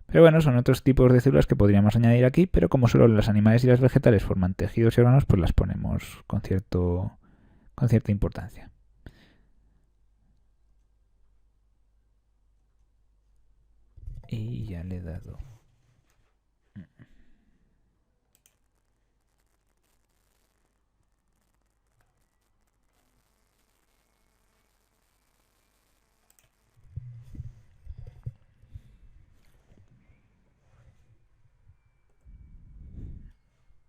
Pero bueno, son otros tipos de células que podríamos añadir aquí, pero como solo los animales y los vegetales forman tejidos y órganos, pues las ponemos con cierta importancia. Y ya le he dado.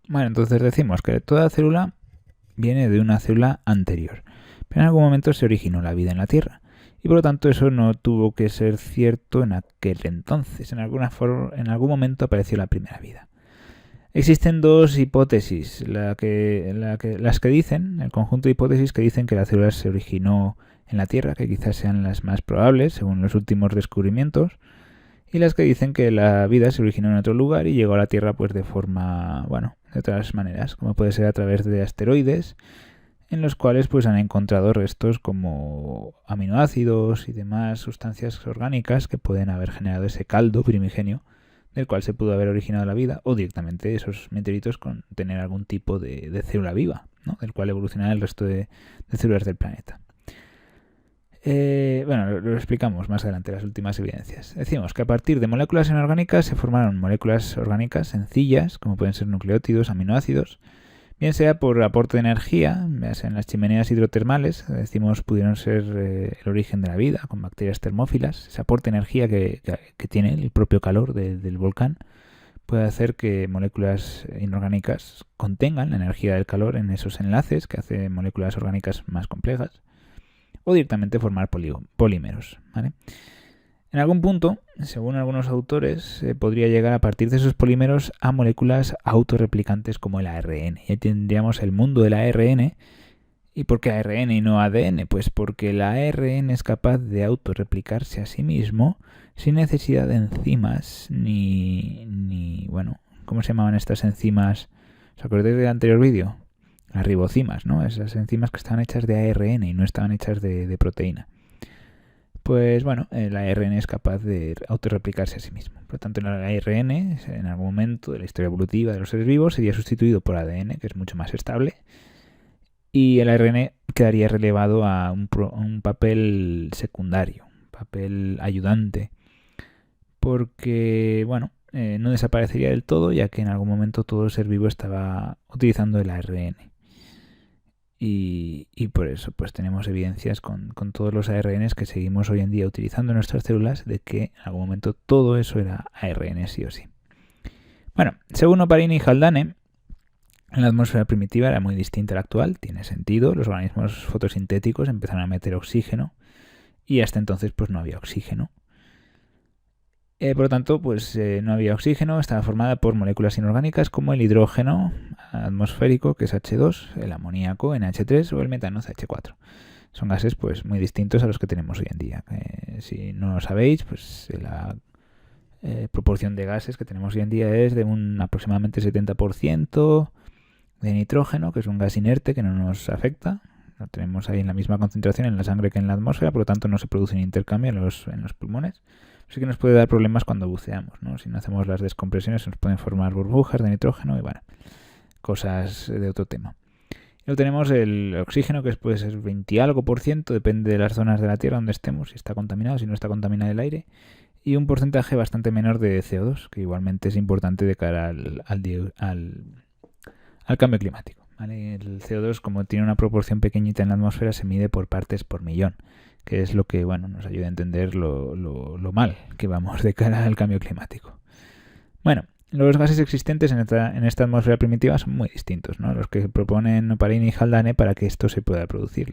Bueno, entonces decimos que toda célula viene de una célula anterior, pero en algún momento se originó la vida en la Tierra. Y por lo tanto eso no tuvo que ser cierto en aquel entonces. En algún momento apareció la primera vida. Existen dos hipótesis, las que dicen, el conjunto de hipótesis que dicen que la célula se originó en la Tierra, que quizás sean las más probables según los últimos descubrimientos, y las que dicen que la vida se originó en otro lugar y llegó a la Tierra pues de forma, bueno, de otras maneras, como puede ser a través de asteroides, en los cuales pues han encontrado restos como aminoácidos y demás sustancias orgánicas que pueden haber generado ese caldo primigenio del cual se pudo haber originado la vida, o directamente esos meteoritos con tener algún tipo de célula viva, ¿no? Del cual evolucionará el resto de células del planeta. Bueno, lo explicamos más adelante, las últimas evidencias. Decimos que a partir de moléculas inorgánicas se formaron moléculas orgánicas sencillas, como pueden ser nucleótidos, aminoácidos, bien sea por aporte de energía, ya sea en las chimeneas hidrotermales, decimos pudieron ser el origen de la vida, con bacterias termófilas. Ese aporte de energía que tiene el propio calor del volcán puede hacer que moléculas inorgánicas contengan la energía del calor en esos enlaces que hacen moléculas orgánicas más complejas, o directamente formar polímeros. ¿Vale? En algún punto, según algunos autores, podría llegar a partir de esos polímeros a moléculas autorreplicantes como el ARN. Y ahí tendríamos el mundo del ARN. ¿Y por qué ARN y no ADN? Pues porque el ARN es capaz de autorreplicarse a sí mismo sin necesidad de enzimas ni bueno, ¿cómo se llamaban estas enzimas? ¿Os acordáis del anterior vídeo? Las ribocimas, ¿no? Esas enzimas que estaban hechas de ARN y no estaban hechas de proteína. Pues bueno, el ARN es capaz de autorreplicarse a sí mismo. Por lo tanto, el ARN en algún momento de la historia evolutiva de los seres vivos sería sustituido por ADN, que es mucho más estable, y el ARN quedaría relevado a un papel secundario, un papel ayudante, porque, bueno, no desaparecería del todo, ya que en algún momento todo ser vivo estaba utilizando el ARN. Y por eso pues tenemos evidencias con todos los ARNs que seguimos hoy en día utilizando en nuestras células de que en algún momento todo eso era ARN sí o sí. Bueno, según Oparini y Haldane, la atmósfera primitiva era muy distinta a la actual, tiene sentido, los organismos fotosintéticos empezaron a meter oxígeno y hasta entonces pues no había oxígeno. Por lo tanto, pues no había oxígeno, estaba formada por moléculas inorgánicas como el hidrógeno atmosférico, que es H2, el amoníaco, NH3, o el metano, CH4. Son gases pues muy distintos a los que tenemos hoy en día. Si no lo sabéis, pues la proporción de gases que tenemos hoy en día es de un aproximadamente 70% de nitrógeno, que es un gas inerte que no nos afecta, Lo tenemos ahí en la misma concentración en la sangre que en la atmósfera, por lo tanto no se produce un intercambio en los pulmones. Así que nos puede dar problemas cuando buceamos, ¿no? Si no hacemos las descompresiones, nos pueden formar burbujas de nitrógeno y bueno, cosas de otro tema. Luego tenemos el oxígeno, que puede ser 20 y algo por ciento, depende de las zonas de la Tierra donde estemos, si está contaminado, si no está contaminado el aire, y un porcentaje bastante menor de CO2, que igualmente es importante de cara al cambio climático, ¿vale? El CO2, como tiene una proporción pequeñita en la atmósfera, se mide por partes por millón, que es lo que nos ayuda a entender lo mal que vamos de cara al cambio climático. Bueno, los gases existentes en esta atmósfera primitiva son muy distintos, ¿no? Los que proponen Oparin y Haldane para que esto se pueda producir.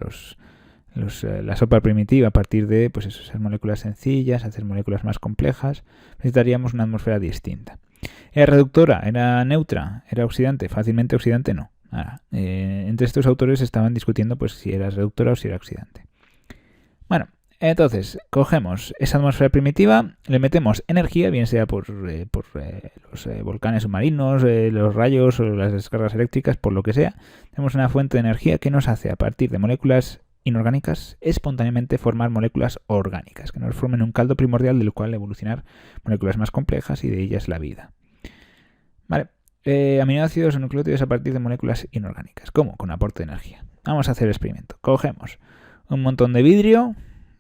La sopa primitiva, a partir de pues esas moléculas sencillas, hacer moléculas más complejas, necesitaríamos una atmósfera distinta. ¿Era reductora? ¿Era neutra? ¿Era oxidante? Fácilmente oxidante no. Entre estos autores estaban discutiendo pues si era reductora o si era oxidante. Bueno, entonces cogemos esa atmósfera primitiva, le metemos energía, bien sea por los volcanes submarinos, los rayos o las descargas eléctricas, por lo que sea. Tenemos una fuente de energía que nos hace, a partir de moléculas inorgánicas, espontáneamente formar moléculas orgánicas, que nos formen un caldo primordial del cual evolucionar moléculas más complejas y de ellas la vida. Vale, aminoácidos o nucleótidos a partir de moléculas inorgánicas. ¿Cómo? Con aporte de energía. Vamos a hacer el experimento. Cogemos un montón de vidrio,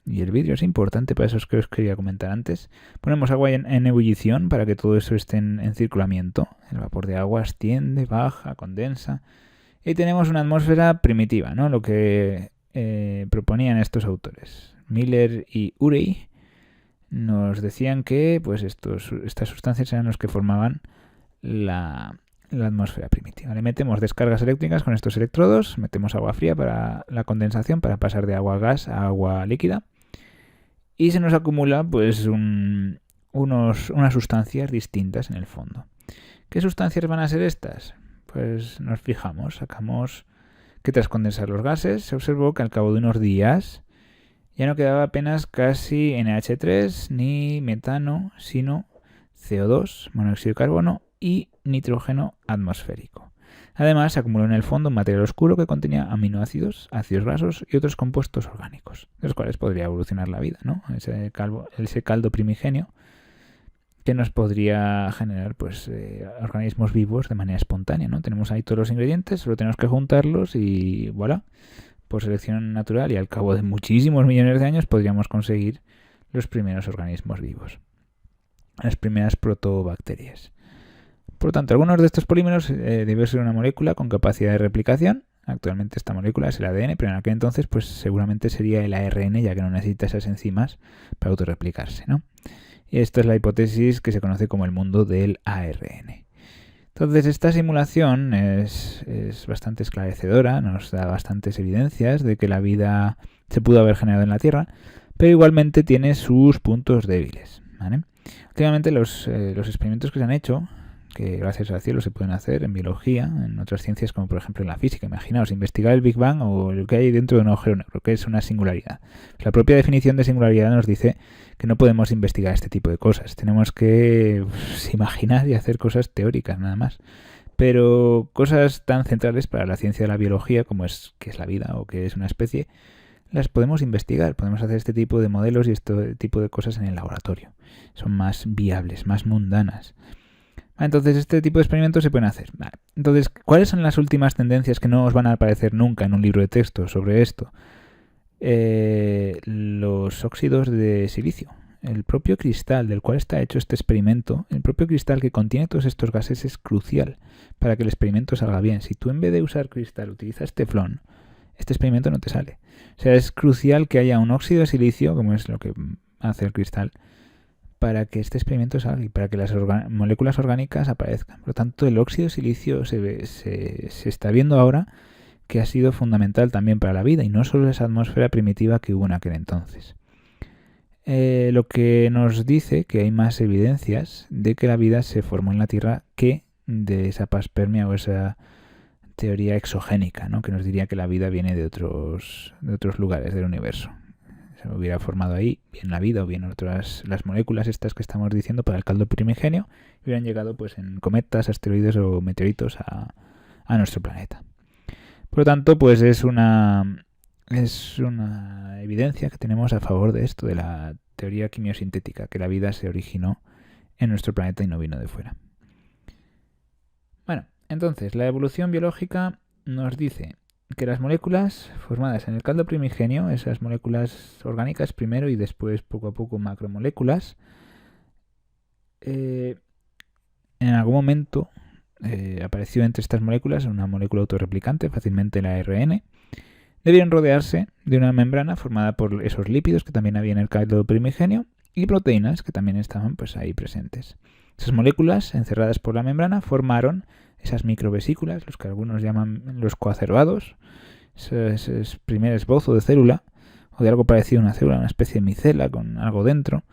y el vidrio es importante para eso que os quería comentar antes. Ponemos agua en ebullición para que todo eso esté en circulamiento. El vapor de agua asciende, baja, condensa. Y tenemos una atmósfera primitiva, ¿no? Lo que proponían estos autores. Miller y Urey nos decían que pues estas sustancias eran los que formaban la atmósfera primitiva. Le metemos descargas eléctricas con estos electrodos, metemos agua fría para la condensación, para pasar de agua a gas a agua líquida, y se nos acumula pues unas sustancias distintas en el fondo. ¿Qué sustancias van a ser estas? Pues nos fijamos, sacamos que tras condensar los gases se observó que al cabo de unos días ya no quedaba apenas casi NH3 ni metano, sino CO2, monóxido de carbono y nitrógeno atmosférico. Además, se acumuló en el fondo un material oscuro que contenía aminoácidos, ácidos grasos y otros compuestos orgánicos, de los cuales podría evolucionar la vida, ¿no? Ese caldo primigenio que nos podría generar pues organismos vivos de manera espontánea, ¿no? Tenemos ahí todos los ingredientes, solo tenemos que juntarlos y voilà, por selección natural y al cabo de muchísimos millones de años podríamos conseguir los primeros organismos vivos, las primeras protobacterias. Por lo tanto, algunos de estos polímeros deben ser una molécula con capacidad de replicación. Actualmente esta molécula es el ADN, pero en aquel entonces pues seguramente sería el ARN, ya que no necesita esas enzimas para autorreplicarse, ¿no? Y esta es la hipótesis que se conoce como el mundo del ARN. Entonces, esta simulación es bastante esclarecedora, nos da bastantes evidencias de que la vida se pudo haber generado en la Tierra, pero igualmente tiene sus puntos débiles, ¿vale? Últimamente los experimentos que se han hecho, que gracias al cielo se pueden hacer en biología, en otras ciencias como por ejemplo en la física. Imaginaos, investigar el Big Bang o lo que hay dentro de un agujero negro, que es una singularidad. La propia definición de singularidad nos dice que no podemos investigar este tipo de cosas. Tenemos que imaginar y hacer cosas teóricas nada más. Pero cosas tan centrales para la ciencia de la biología como es qué es la vida o qué es una especie, las podemos investigar. Podemos hacer este tipo de modelos y este tipo de cosas en el laboratorio. Son más viables, más mundanas. Entonces, este tipo de experimentos se pueden hacer. Vale. Entonces, ¿cuáles son las últimas tendencias que no os van a aparecer nunca en un libro de texto sobre esto? Los óxidos de silicio. El propio cristal del cual está hecho este experimento, el propio cristal que contiene todos estos gases es crucial para que el experimento salga bien. Si tú en vez de usar cristal utilizas teflón, este experimento no te sale. O sea, es crucial que haya un óxido de silicio, como es lo que hace el cristal, para que este experimento salga y para que las moléculas orgánicas aparezcan. Por lo tanto, el óxido de silicio se está viendo ahora que ha sido fundamental también para la vida y no solo esa atmósfera primitiva que hubo en aquel entonces. Lo que nos dice que hay más evidencias de que la vida se formó en la Tierra que de esa panspermia o esa teoría exogénica, ¿no? Que nos diría que la vida viene de otros lugares del universo. Se hubiera formado ahí bien la vida o bien las moléculas estas que estamos diciendo para el caldo primigenio y hubieran llegado pues en cometas, asteroides o meteoritos a nuestro planeta. Por lo tanto, pues es una es una evidencia que tenemos a favor de esto, de la teoría quimiosintética, que la vida se originó en nuestro planeta y no vino de fuera. Bueno, entonces, la evolución biológica nos dice que las moléculas formadas en el caldo primigenio, esas moléculas orgánicas primero y después poco a poco macromoléculas, en algún momento apareció entre estas moléculas una molécula autorreplicante, fácilmente el ARN, debieron rodearse de una membrana formada por esos lípidos que también había en el caldo primigenio y proteínas que también estaban pues ahí presentes. Esas moléculas encerradas por la membrana formaron esas microvesículas, los que algunos llaman los coacervados, ese primer esbozo de célula o de algo parecido a una célula, una especie de micela con algo dentro,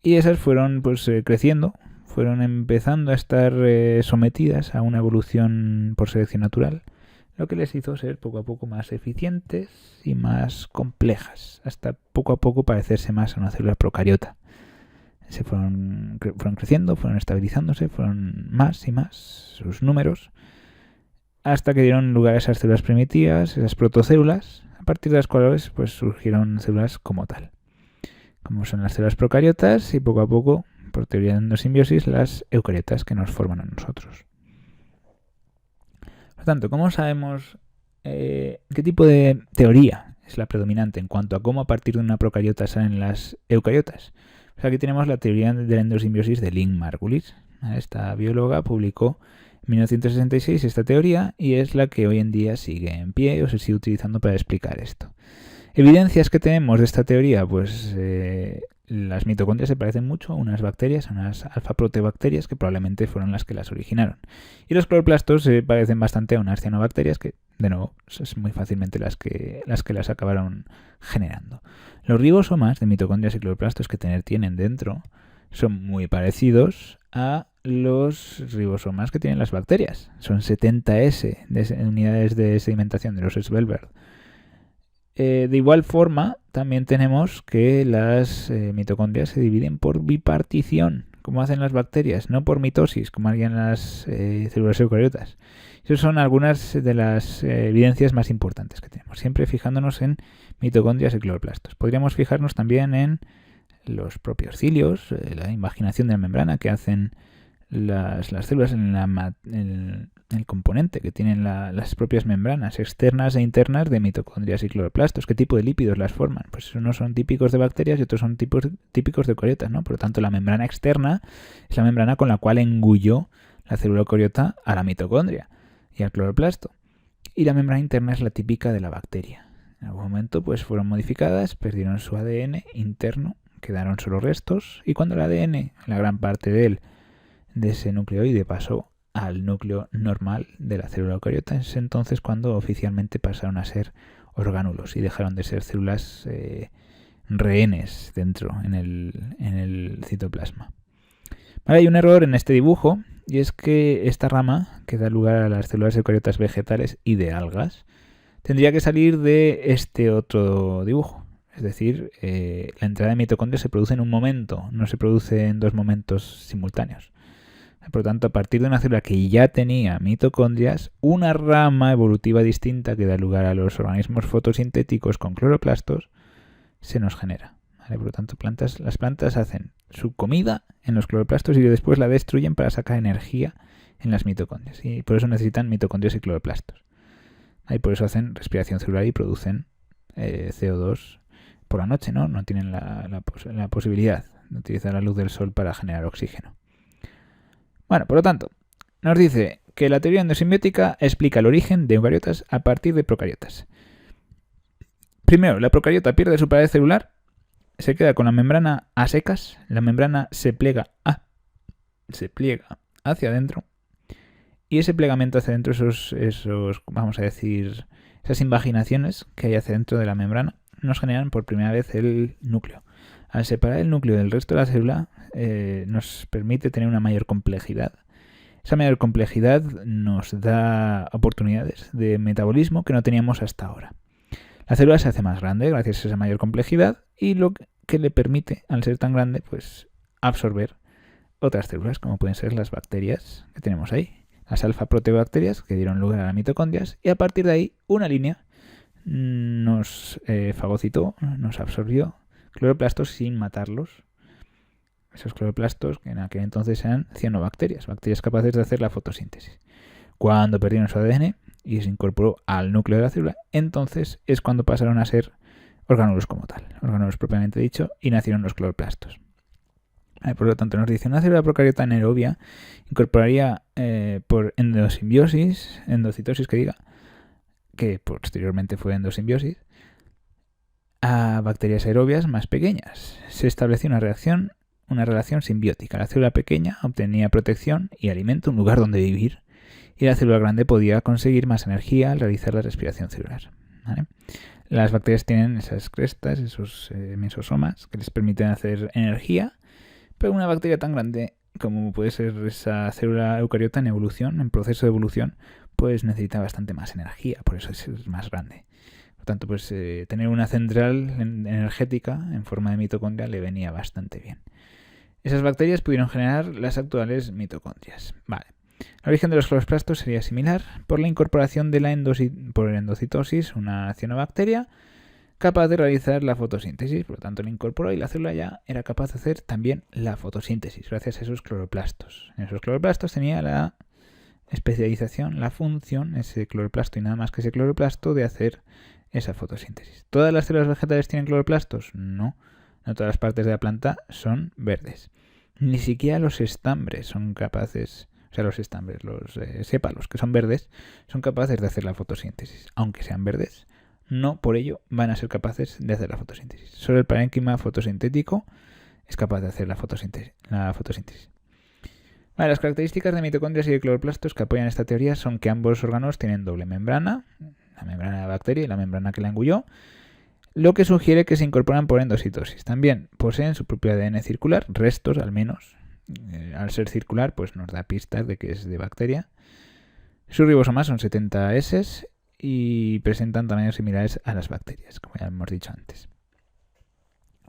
y esas fueron pues creciendo, fueron empezando a estar sometidas a una evolución por selección natural, lo que les hizo ser poco a poco más eficientes y más complejas, hasta poco a poco parecerse más a una célula procariota. Se fueron creciendo, fueron estabilizándose, fueron más y más sus números, hasta que dieron lugar a esas células primitivas, esas protocélulas, a partir de las cuales pues surgieron células como tal, como son las células procariotas y poco a poco, por teoría de endosimbiosis, las eucariotas que nos forman a nosotros. Por tanto, ¿cómo sabemos qué tipo de teoría es la predominante en cuanto a cómo a partir de una procariota salen las eucariotas? Pues aquí tenemos la teoría de la endosimbiosis de Lynn Margulis. Esta bióloga publicó en 1966 esta teoría y es la que hoy en día sigue en pie o se sigue utilizando para explicar esto. ¿Evidencias que tenemos de esta teoría? Pues las mitocondrias se parecen mucho a unas bacterias, a unas alfa-proteobacterias que probablemente fueron las que las originaron. Y los cloroplastos se parecen bastante a unas cianobacterias que, de nuevo, es muy fácilmente las que las acabaron generando. Los ribosomas de mitocondrias y cloroplastos que tienen dentro son muy parecidos a los ribosomas que tienen las bacterias. Son 70S de unidades de sedimentación de los Svelberg. De igual forma, también tenemos que las mitocondrias se dividen por bipartición, como hacen las bacterias, no por mitosis, como harían las células eucariotas. Esas son algunas de las evidencias más importantes que tenemos, siempre fijándonos en mitocondrias y cloroplastos. Podríamos fijarnos también en los propios cilios, la invaginación de la membrana que hacen las células en el componente que tienen las propias membranas externas e internas de mitocondrias y cloroplastos. ¿Qué tipo de lípidos las forman? Pues unos son típicos de bacterias y otros son típicos de eucariotas, ¿no? Por lo tanto, la membrana externa es la membrana con la cual engulló la célula eucariota a la mitocondria y al cloroplasto. Y la membrana interna es la típica de la bacteria. En algún momento pues fueron modificadas, perdieron su ADN interno, quedaron solo restos, y cuando el ADN, la gran parte de ese nucleoide pasó al núcleo normal de la célula eucariota, es entonces cuando oficialmente pasaron a ser orgánulos y dejaron de ser células rehenes dentro en el citoplasma. Vale, hay un error en este dibujo, y es que esta rama, que da lugar a las células eucariotas vegetales y de algas, tendría que salir de este otro dibujo. Es decir, la entrada de mitocondrias se produce en un momento, no se produce en dos momentos simultáneos. Por lo tanto, a partir de una célula que ya tenía mitocondrias, una rama evolutiva distinta que da lugar a los organismos fotosintéticos con cloroplastos se nos genera. ¿Vale? Por lo tanto, las plantas hacen su comida en los cloroplastos y después la destruyen para sacar energía en las mitocondrias. Y por eso necesitan mitocondrias y cloroplastos. Y por eso hacen respiración celular y producen CO2 por la noche, ¿no? No tienen la posibilidad de utilizar la luz del sol para generar oxígeno. Bueno, por lo tanto, nos dice que la teoría endosimbiótica explica el origen de eucariotas a partir de procariotas. Primero, la procariota pierde su pared celular, se queda con la membrana a secas, la membrana se pliega hacia adentro, y ese plegamiento hacia adentro, esos, vamos a decir, esas invaginaciones que hay hacia dentro de la membrana, nos generan por primera vez el núcleo. Al separar el núcleo del resto de la célula, nos permite tener una mayor complejidad. Esa mayor complejidad nos da oportunidades de metabolismo que no teníamos hasta ahora. La célula se hace más grande gracias a esa mayor complejidad y lo que le permite, al ser tan grande, pues absorber otras células, como pueden ser las bacterias que tenemos ahí. Las alfa-proteobacterias que dieron lugar a las mitocondrias, y a partir de ahí una línea nos fagocitó, nos absorbió cloroplastos sin matarlos. Esos cloroplastos, que en aquel entonces eran cianobacterias, bacterias capaces de hacer la fotosíntesis. Cuando perdieron su ADN y se incorporó al núcleo de la célula, entonces es cuando pasaron a ser orgánulos como tal, orgánulos propiamente dicho, y nacieron los cloroplastos. Por lo tanto, nos dice, una célula procariota anaerobia incorporaría por endocitosis que posteriormente fue endosimbiosis, a bacterias aerobias más pequeñas. Se estableció una relación simbiótica. La célula pequeña obtenía protección y alimento, un lugar donde vivir, y la célula grande podía conseguir más energía al realizar la respiración celular. ¿Vale? Las bacterias tienen esas crestas, esos mesosomas, que les permiten hacer energía, pero una bacteria tan grande como puede ser esa célula eucariota en evolución, en proceso de evolución, pues necesita bastante más energía, por eso es más grande. Por tanto, pues tener una central energética en forma de mitocondria le venía bastante bien. Esas bacterias pudieron generar las actuales mitocondrias. Vale. El origen de los cloroplastos sería similar por la incorporación de por endocitosis, una cianobacteria capaz de realizar la fotosíntesis, por lo tanto lo incorporó y la célula ya era capaz de hacer también la fotosíntesis gracias a esos cloroplastos. En esos cloroplastos tenía la especialización, la función, ese cloroplasto y nada más que ese cloroplasto, de hacer esa fotosíntesis. ¿Todas las células vegetales tienen cloroplastos? No. No todas las partes de la planta son verdes. Ni siquiera los estambres son capaces, los sépalos que son verdes, son capaces de hacer la fotosíntesis. Aunque sean verdes, no por ello van a ser capaces de hacer la fotosíntesis. Solo el parénquima fotosintético es capaz de hacer la fotosíntesis. Vale, las características de mitocondrias y de cloroplastos que apoyan esta teoría son que ambos órganos tienen doble membrana, la membrana de la bacteria y la membrana que la engulló, lo que sugiere que se incorporan por endocitosis. También poseen su propio ADN circular, restos al menos. Al ser circular, pues nos da pistas de que es de bacteria. Sus ribosomas son 70 S y presentan tamaños similares a las bacterias, como ya hemos dicho antes.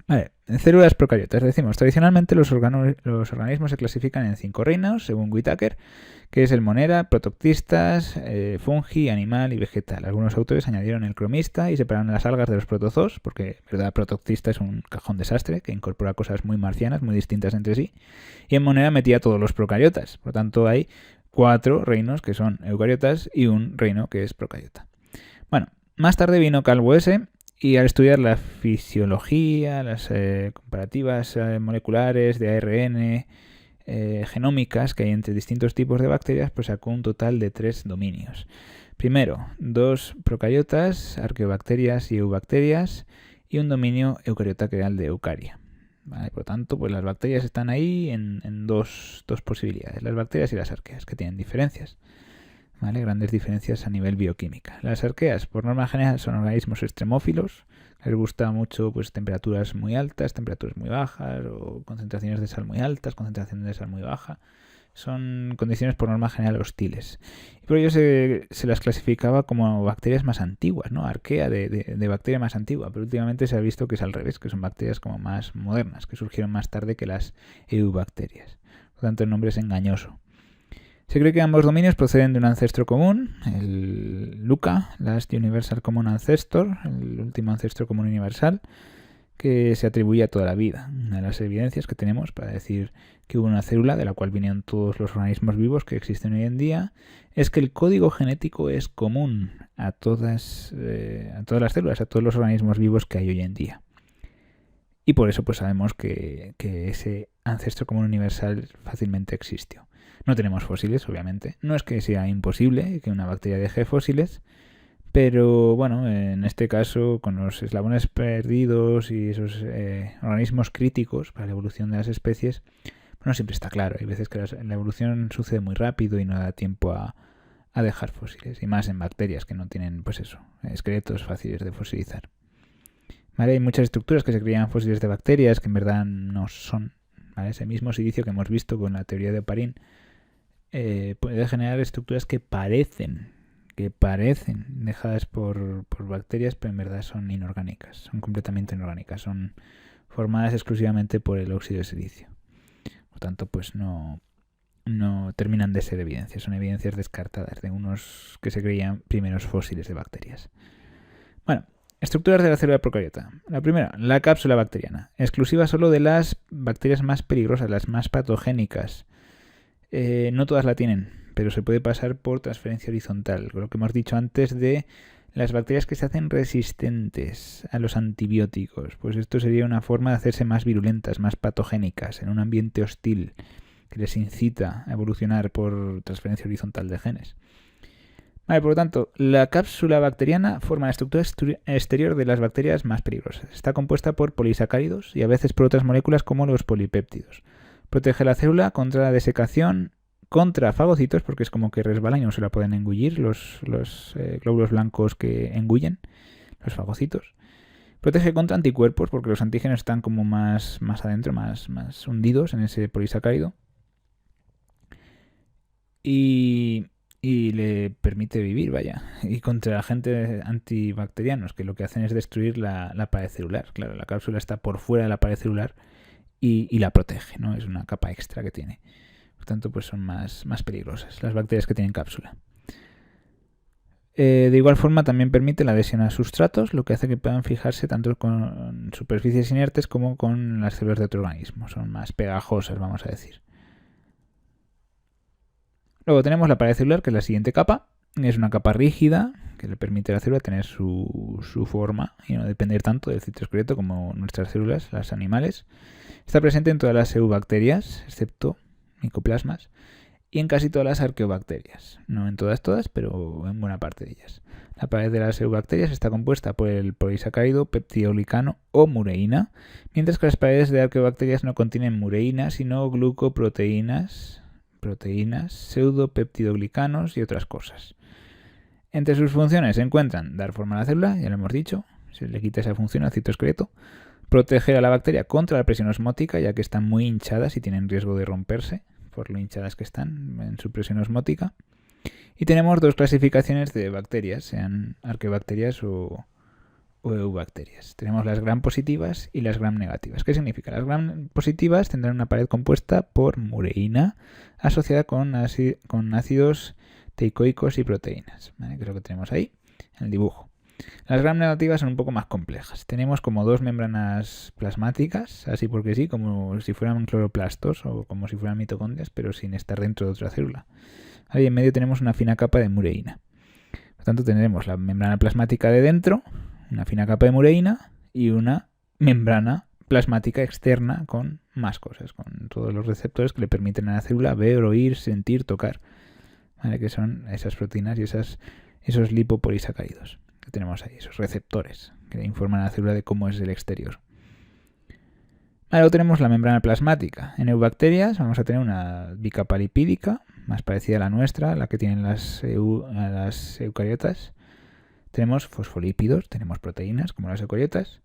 Vale, en células procariotas decimos, tradicionalmente los organismos se clasifican en 5 reinos, según Whittaker, que es el monera, protoctistas, fungi, animal y vegetal. Algunos autores añadieron el cromista y separaron las algas de los protozoos, porque verdad, protoctista es un cajón desastre que incorpora cosas muy marcianas, muy distintas entre sí, y en monera metía todos los procariotas. Por lo tanto, hay 4 reinos que son eucariotas y un reino que es procariota. Bueno, más tarde vino Carl Woese y al estudiar la fisiología, las comparativas moleculares de ARN, genómicas que hay entre distintos tipos de bacterias, pues sacó un total de 3 dominios. Primero, 2 procariotas, arqueobacterias y eubacterias, y un dominio eucariota que era el de eucaria. ¿Vale? Por lo tanto, pues las bacterias están ahí en dos posibilidades, las bacterias y las arqueas, que tienen diferencias. ¿Vale? Grandes diferencias a nivel bioquímica. Las arqueas, por norma general, son organismos extremófilos. Les gusta mucho pues temperaturas muy altas, temperaturas muy bajas, o concentraciones de sal muy altas, concentraciones de sal muy baja. Son condiciones por norma general hostiles. Y por ello se las clasificaba como bacterias más antiguas, ¿no? Arquea de bacteria más antigua. Pero últimamente se ha visto que es al revés, que son bacterias como más modernas, que surgieron más tarde que las eubacterias. Por lo tanto, el nombre es engañoso. Se cree que ambos dominios proceden de un ancestro común, el LUCA, Last Universal Common Ancestor, el último ancestro común universal, que se atribuye a toda la vida. Una de las evidencias que tenemos para decir que hubo una célula de la cual vinieron todos los organismos vivos que existen hoy en día es que el código genético es común a todas las células, a todos los organismos vivos que hay hoy en día. Y por eso pues sabemos que ese ancestro común universal fácilmente existió. No tenemos fósiles, obviamente. No es que sea imposible que una bacteria deje fósiles, pero bueno, en este caso, con los eslabones perdidos y esos organismos críticos para la evolución de las especies, no siempre está claro. Hay veces que la evolución sucede muy rápido y no da tiempo a dejar fósiles, y más en bacterias que no tienen, pues eso, esqueletos fáciles de fosilizar. ¿Vale? Hay muchas estructuras que se creían fósiles de bacterias que en verdad no son. ¿Vale? Ese mismo silicio que hemos visto con la teoría de Oparin puede generar estructuras que parecen dejadas por bacterias, pero en verdad son inorgánicas, son completamente inorgánicas, son formadas exclusivamente por el óxido de silicio. Por tanto, pues no terminan de ser evidencias, son evidencias descartadas de unos que se creían primeros fósiles de bacterias. Bueno, estructuras de la célula procariota. La primera, la cápsula bacteriana, exclusiva solo de las bacterias más peligrosas, las más patogénicas. No todas la tienen, pero se puede pasar por transferencia horizontal, lo que hemos dicho antes de las bacterias que se hacen resistentes a los antibióticos. Pues esto sería una forma de hacerse más virulentas, más patogénicas, en un ambiente hostil que les incita a evolucionar por transferencia horizontal de genes. Vale, por lo tanto, la cápsula bacteriana forma la estructura exterior de las bacterias más peligrosas. Está compuesta por polisacáridos y a veces por otras moléculas como los polipéptidos. Protege la célula contra la desecación, contra fagocitos, porque es como que resbalan y no se la pueden engullir los glóbulos blancos que engullen, los fagocitos. Protege contra anticuerpos, porque los antígenos están como más adentro, más hundidos en ese polisacárido. Y le permite vivir, vaya. Y contra agentes antibacterianos, que lo que hacen es destruir la pared celular. Claro, la cápsula está por fuera de la pared celular y la protege, ¿no? Es una capa extra que tiene. Por tanto, pues son más peligrosas las bacterias que tienen cápsula. De igual forma, también permite la adhesión a sustratos, lo que hace que puedan fijarse tanto con superficies inertes como con las células de otro organismo. Son más pegajosas, vamos a decir. Luego tenemos la pared celular, que es la siguiente capa. Es una capa rígida que le permite a la célula tener su forma y no depender tanto del citoesqueleto como nuestras células, las animales. Está presente en todas las eubacterias, excepto micoplasmas, y en casi todas las arqueobacterias. No en todas, pero en buena parte de ellas. La pared de las eubacterias está compuesta por el polisacárido peptidoglicano o mureína, mientras que las paredes de arqueobacterias no contienen mureína, sino glucoproteínas, pseudopeptidoglicanos y otras cosas. Entre sus funciones se encuentran dar forma a la célula, ya lo hemos dicho, se le quita esa función al citoesqueleto, proteger a la bacteria contra la presión osmótica, ya que están muy hinchadas y tienen riesgo de romperse por lo hinchadas que están en su presión osmótica. Y tenemos dos clasificaciones de bacterias, sean arqueobacterias o eubacterias. Tenemos las gram positivas y las gram negativas. ¿Qué significa? Las gram positivas tendrán una pared compuesta por mureína asociada con ácidos teicoicos y proteínas, ¿vale? Que es lo que tenemos ahí en el dibujo. Las gram negativas son un poco más complejas. Tenemos como dos membranas plasmáticas, así porque sí, como si fueran cloroplastos o como si fueran mitocondrias, pero sin estar dentro de otra célula. Ahí en medio tenemos una fina capa de mureína. Por tanto, tendremos la membrana plasmática de dentro, una fina capa de mureína y una membrana plasmática externa con más cosas, con todos los receptores que le permiten a la célula ver, oír, sentir, tocar, ¿vale? Que son esas proteínas y esos lipopolisacáridos que tenemos ahí, esos receptores que informan a la célula de cómo es el exterior. Luego tenemos la membrana plasmática. En eubacterias vamos a tener una bicapa lipídica, más parecida a la nuestra, la que tienen las eucariotas. Tenemos fosfolípidos, tenemos proteínas como las eucariotas.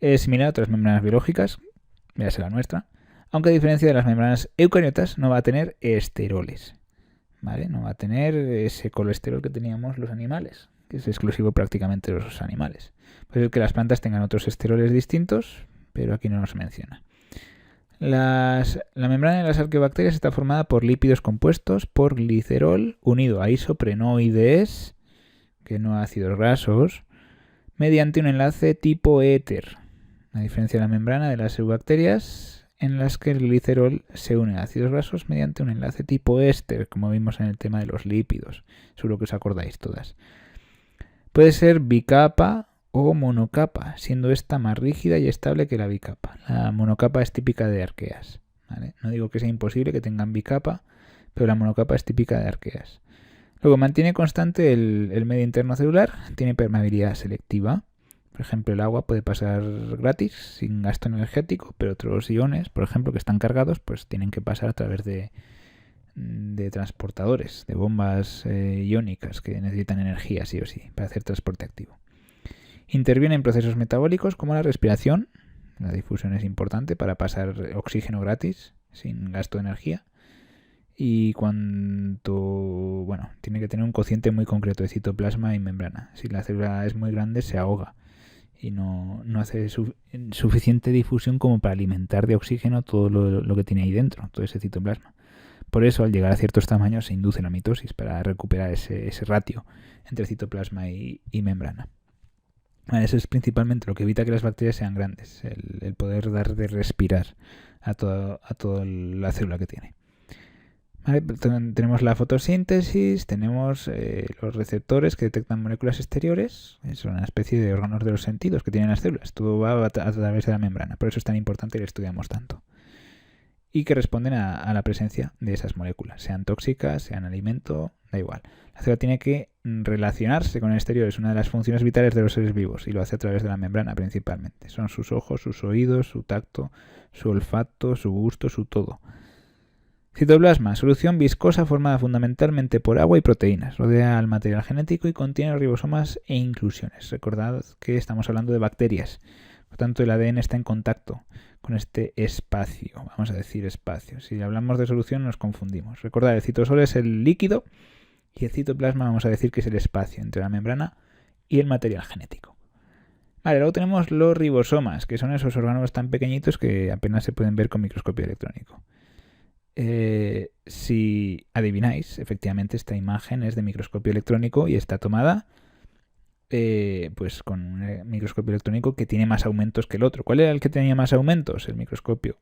Es similar a otras membranas biológicas, véase la nuestra, aunque a diferencia de las membranas eucariotas no va a tener esteroles, ¿vale? No va a tener ese colesterol que teníamos los animales, que es exclusivo prácticamente de los animales. Puede ser que las plantas tengan otros esteroles distintos, pero aquí no nos menciona. La membrana de las arqueobacterias está formada por lípidos compuestos por glicerol unido a isoprenoides, que no ácidos grasos, mediante un enlace tipo éter, a diferencia de la membrana de las eubacterias, en las que el glicerol se une a ácidos grasos mediante un enlace tipo éster, como vimos en el tema de los lípidos. Seguro que os acordáis todas. Puede ser bicapa o monocapa, siendo esta más rígida y estable que la bicapa. La monocapa es típica de arqueas, ¿vale? No digo que sea imposible que tengan bicapa, pero la monocapa es típica de arqueas. Luego mantiene constante el medio interno celular, tiene permeabilidad selectiva. Por ejemplo, el agua puede pasar gratis, sin gasto energético, pero otros iones, por ejemplo, que están cargados, pues tienen que pasar a través de transportadores, de bombas iónicas que necesitan energía sí o sí para hacer transporte activo. Interviene en procesos metabólicos como la respiración. La difusión es importante para pasar oxígeno gratis, sin gasto de energía. Y tiene que tener un cociente muy concreto de citoplasma y membrana. Si la célula es muy grande, se ahoga y no hace suficiente difusión como para alimentar de oxígeno todo lo que tiene ahí dentro, todo ese citoplasma. Por eso, al llegar a ciertos tamaños, se induce la mitosis para recuperar ese ratio entre citoplasma y membrana. Vale, eso es principalmente lo que evita que las bacterias sean grandes, el poder dar de respirar a toda la célula que tiene. Vale, tenemos la fotosíntesis, tenemos los receptores que detectan moléculas exteriores, es una especie de órganos de los sentidos que tienen las células, todo va a través de la membrana, por eso es tan importante y lo estudiamos tanto. Y que responden a la presencia de esas moléculas, sean tóxicas, sean alimento, da igual. La célula tiene que relacionarse con el exterior, es una de las funciones vitales de los seres vivos y lo hace a través de la membrana principalmente. Son sus ojos, sus oídos, su tacto, su olfato, su gusto, su todo. Citoplasma, solución viscosa formada fundamentalmente por agua y proteínas. Rodea al material genético y contiene ribosomas e inclusiones. Recordad que estamos hablando de bacterias. Por tanto, el ADN está en contacto con este espacio. Vamos a decir espacio. Si hablamos de solución nos confundimos. Recordad, el citosol es el líquido y el citoplasma vamos a decir que es el espacio entre la membrana y el material genético. Vale, luego tenemos los ribosomas, que son esos órganos tan pequeñitos que apenas se pueden ver con microscopio electrónico. Si adivináis, efectivamente esta imagen es de microscopio electrónico y está tomada pues con un microscopio electrónico que tiene más aumentos que el otro. ¿Cuál era el que tenía más aumentos? El microscopio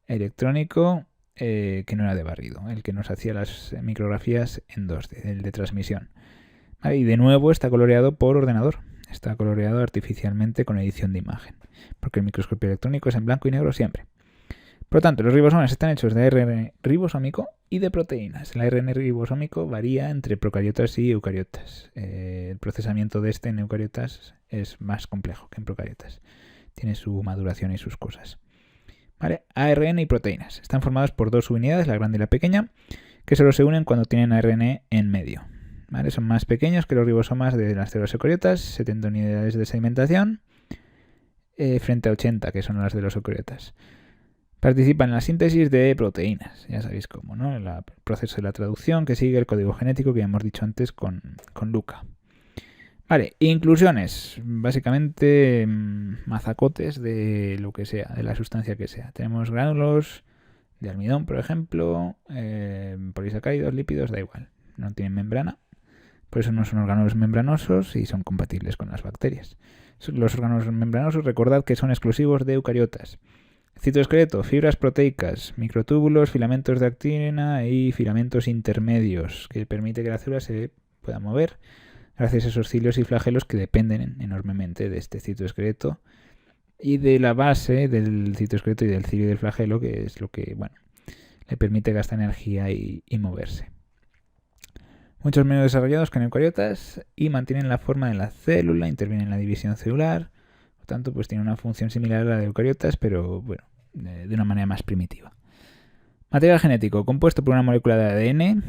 electrónico que no era de barrido, el que nos hacía las micrografías en 2D, el de transmisión. Vale, y de nuevo está coloreado por ordenador, está coloreado artificialmente con edición de imagen, porque el microscopio electrónico es en blanco y negro siempre. Por lo tanto, los ribosomas están hechos de ARN ribosómico y de proteínas. El ARN ribosómico varía entre procariotas y eucariotas. El procesamiento de este en eucariotas es más complejo que en procariotas. Tiene su maduración y sus cosas. ¿Vale? ARN y proteínas. Están formados por dos subunidades, la grande y la pequeña, que solo se unen cuando tienen ARN en medio. ¿Vale? Son más pequeños que los ribosomas de las células eucariotas, 70 unidades de segmentación frente a 80, que son las de los eucariotas. Participan en la síntesis de proteínas, ya sabéis cómo, ¿no? El proceso de la traducción que sigue el código genético que ya hemos dicho antes con Luca. Vale, inclusiones, básicamente mazacotes de lo que sea, de la sustancia que sea. Tenemos gránulos de almidón, por ejemplo, polisacáridos, lípidos, da igual, no tienen membrana, por eso no son órganos membranosos y son compatibles con las bacterias. Los órganos membranosos, recordad que son exclusivos de eucariotas. Citoesqueleto, fibras proteicas, microtúbulos, filamentos de actina y filamentos intermedios, que permite que la célula se pueda mover gracias a esos cilios y flagelos que dependen enormemente de este citoesqueleto y de la base del citoesqueleto y del cilio y del flagelo, que es lo que le permite gastar energía y moverse. Muchos menos desarrollados que en eucariotas y mantienen la forma de la célula, intervienen en la división celular. Por tanto, pues tiene una función similar a la de eucariotas, pero de una manera más primitiva. Material genético, compuesto por una molécula de ADN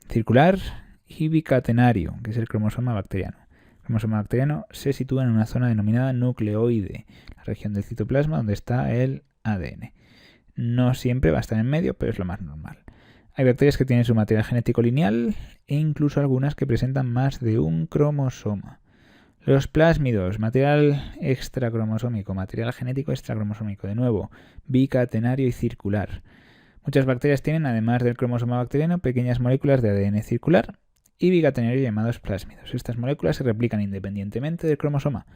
circular y bicatenario, que es el cromosoma bacteriano. El cromosoma bacteriano se sitúa en una zona denominada nucleoide, la región del citoplasma donde está el ADN. No siempre va a estar en medio, pero es lo más normal. Hay bacterias que tienen su material genético lineal e incluso algunas que presentan más de un cromosoma. Los plásmidos, material extracromosómico, material genético extracromosómico, de nuevo, bicatenario y circular. Muchas bacterias tienen, además del cromosoma bacteriano, pequeñas moléculas de ADN circular y bicatenario llamados plásmidos. Estas moléculas se replican independientemente del cromosoma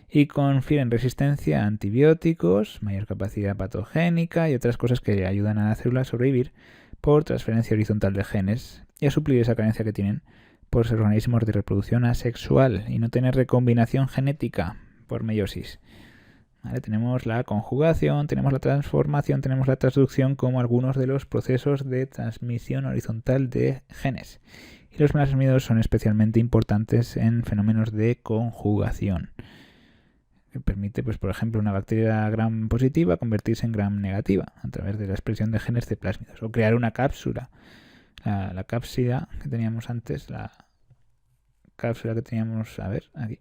y confieren resistencia a antibióticos, mayor capacidad patogénica y otras cosas que ayudan a la célula a sobrevivir por transferencia horizontal de genes y a suplir esa carencia que tienen por ser organismos de reproducción asexual y no tener recombinación genética por meiosis. ¿Vale? Tenemos la conjugación, tenemos la transformación, tenemos la transducción como algunos de los procesos de transmisión horizontal de genes. Y los plásmidos son especialmente importantes en fenómenos de conjugación. Que permite, pues, por ejemplo, una bacteria gram positiva convertirse en gram negativa a través de la expresión de genes de plásmidos. O crear una cápsula. La cápsida que teníamos antes, la cápsula que teníamos, a ver, aquí,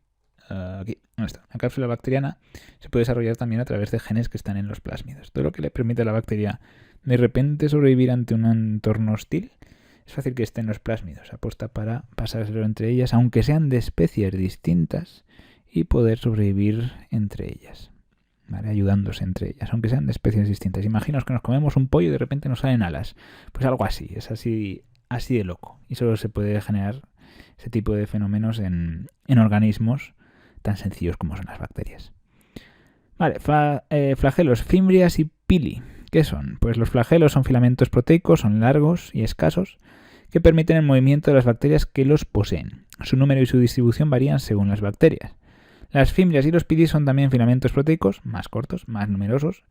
¿dónde está? La cápsula bacteriana se puede desarrollar también a través de genes que están en los plásmidos. Todo lo que le permite a la bacteria de repente sobrevivir ante un entorno hostil es fácil que esté en los plásmidos. Apuesta para pasárselo entre ellas, aunque sean de especies distintas, y poder sobrevivir entre ellas. ¿Vale? Ayudándose entre ellas, aunque sean de especies distintas. Imaginaos que nos comemos un pollo y de repente nos salen alas. Pues algo así, es así de loco. Y solo se puede generar ese tipo de fenómenos en organismos tan sencillos como son las bacterias. Vale, flagelos, fimbrias y pili. ¿Qué son? Pues los flagelos son filamentos proteicos, son largos y escasos, que permiten el movimiento de las bacterias que los poseen. Su número y su distribución varían según las bacterias. Las fimbrias y los pili son también filamentos proteicos, más cortos, más numerosos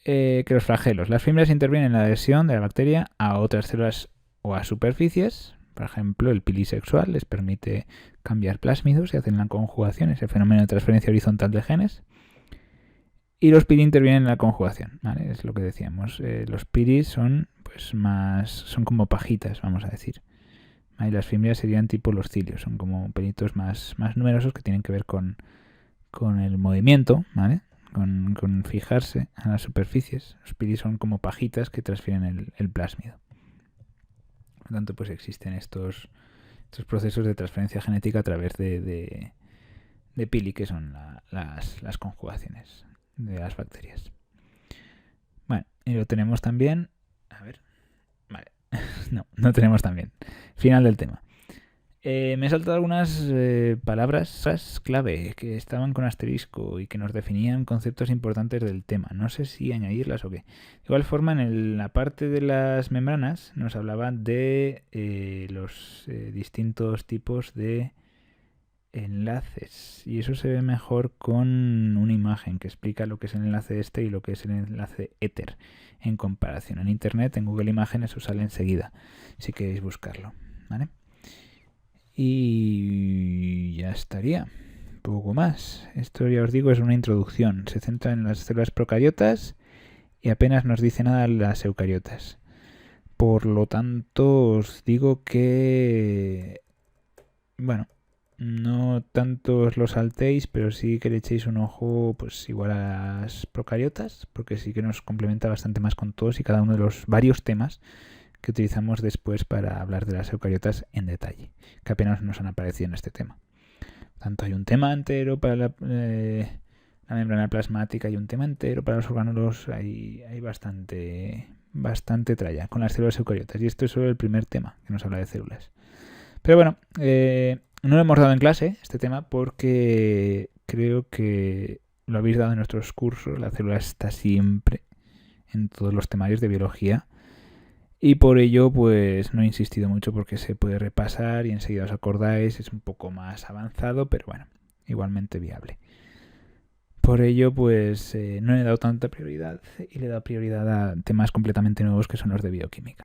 que los flagelos. Las fimbrias intervienen en la adhesión de la bacteria a otras células o a superficies. Por ejemplo, el pili sexual les permite cambiar plásmidos y hacen la conjugación, ese fenómeno de transferencia horizontal de genes. Y los pili intervienen en la conjugación, ¿vale? Es lo que decíamos. Los pili son son como pajitas, vamos a decir. Y las fimbrias serían tipo los cilios, son como pelitos más numerosos que tienen que ver con el movimiento, ¿vale? Con fijarse a las superficies. Los pili son como pajitas que transfieren el plásmido. Por lo tanto, pues existen estos procesos de transferencia genética a través de pili, que son las conjugaciones de las bacterias. Bueno, y lo tenemos también. A ver. Vale. No tenemos también. Final del tema. Me he saltado algunas palabras clave que estaban con asterisco y que nos definían conceptos importantes del tema. No sé si añadirlas o qué. De igual forma, en la parte de las membranas nos hablaba de los distintos tipos de enlaces. Y eso se ve mejor con una imagen que explica lo que es el enlace este y lo que es el enlace éter en comparación. En internet, en Google Imágenes, os sale enseguida si queréis buscarlo, ¿vale? Y ya estaría. Poco más. Esto ya os digo es una introducción. Se centra en las células procariotas y apenas nos dice nada de las eucariotas. Por lo tanto, os digo que... Bueno, no tanto os lo saltéis, pero sí que le echéis un ojo pues igual a las procariotas, porque sí que nos complementa bastante más con todos y cada uno de los varios temas que utilizamos después para hablar de las eucariotas en detalle, que apenas nos han aparecido en este tema. Tanto hay un tema entero para la membrana plasmática y un tema entero para los orgánulos. Hay bastante tralla con las células eucariotas. Y esto es solo el primer tema que nos habla de células. Pero bueno, no lo hemos dado en clase, este tema, porque creo que lo habéis dado en nuestros cursos. La célula está siempre en todos los temarios de biología. Y por ello, pues no he insistido mucho porque se puede repasar y enseguida os acordáis, es un poco más avanzado, pero bueno, igualmente viable. Por ello, pues no le he dado tanta prioridad y le he dado prioridad a temas completamente nuevos que son los de bioquímica.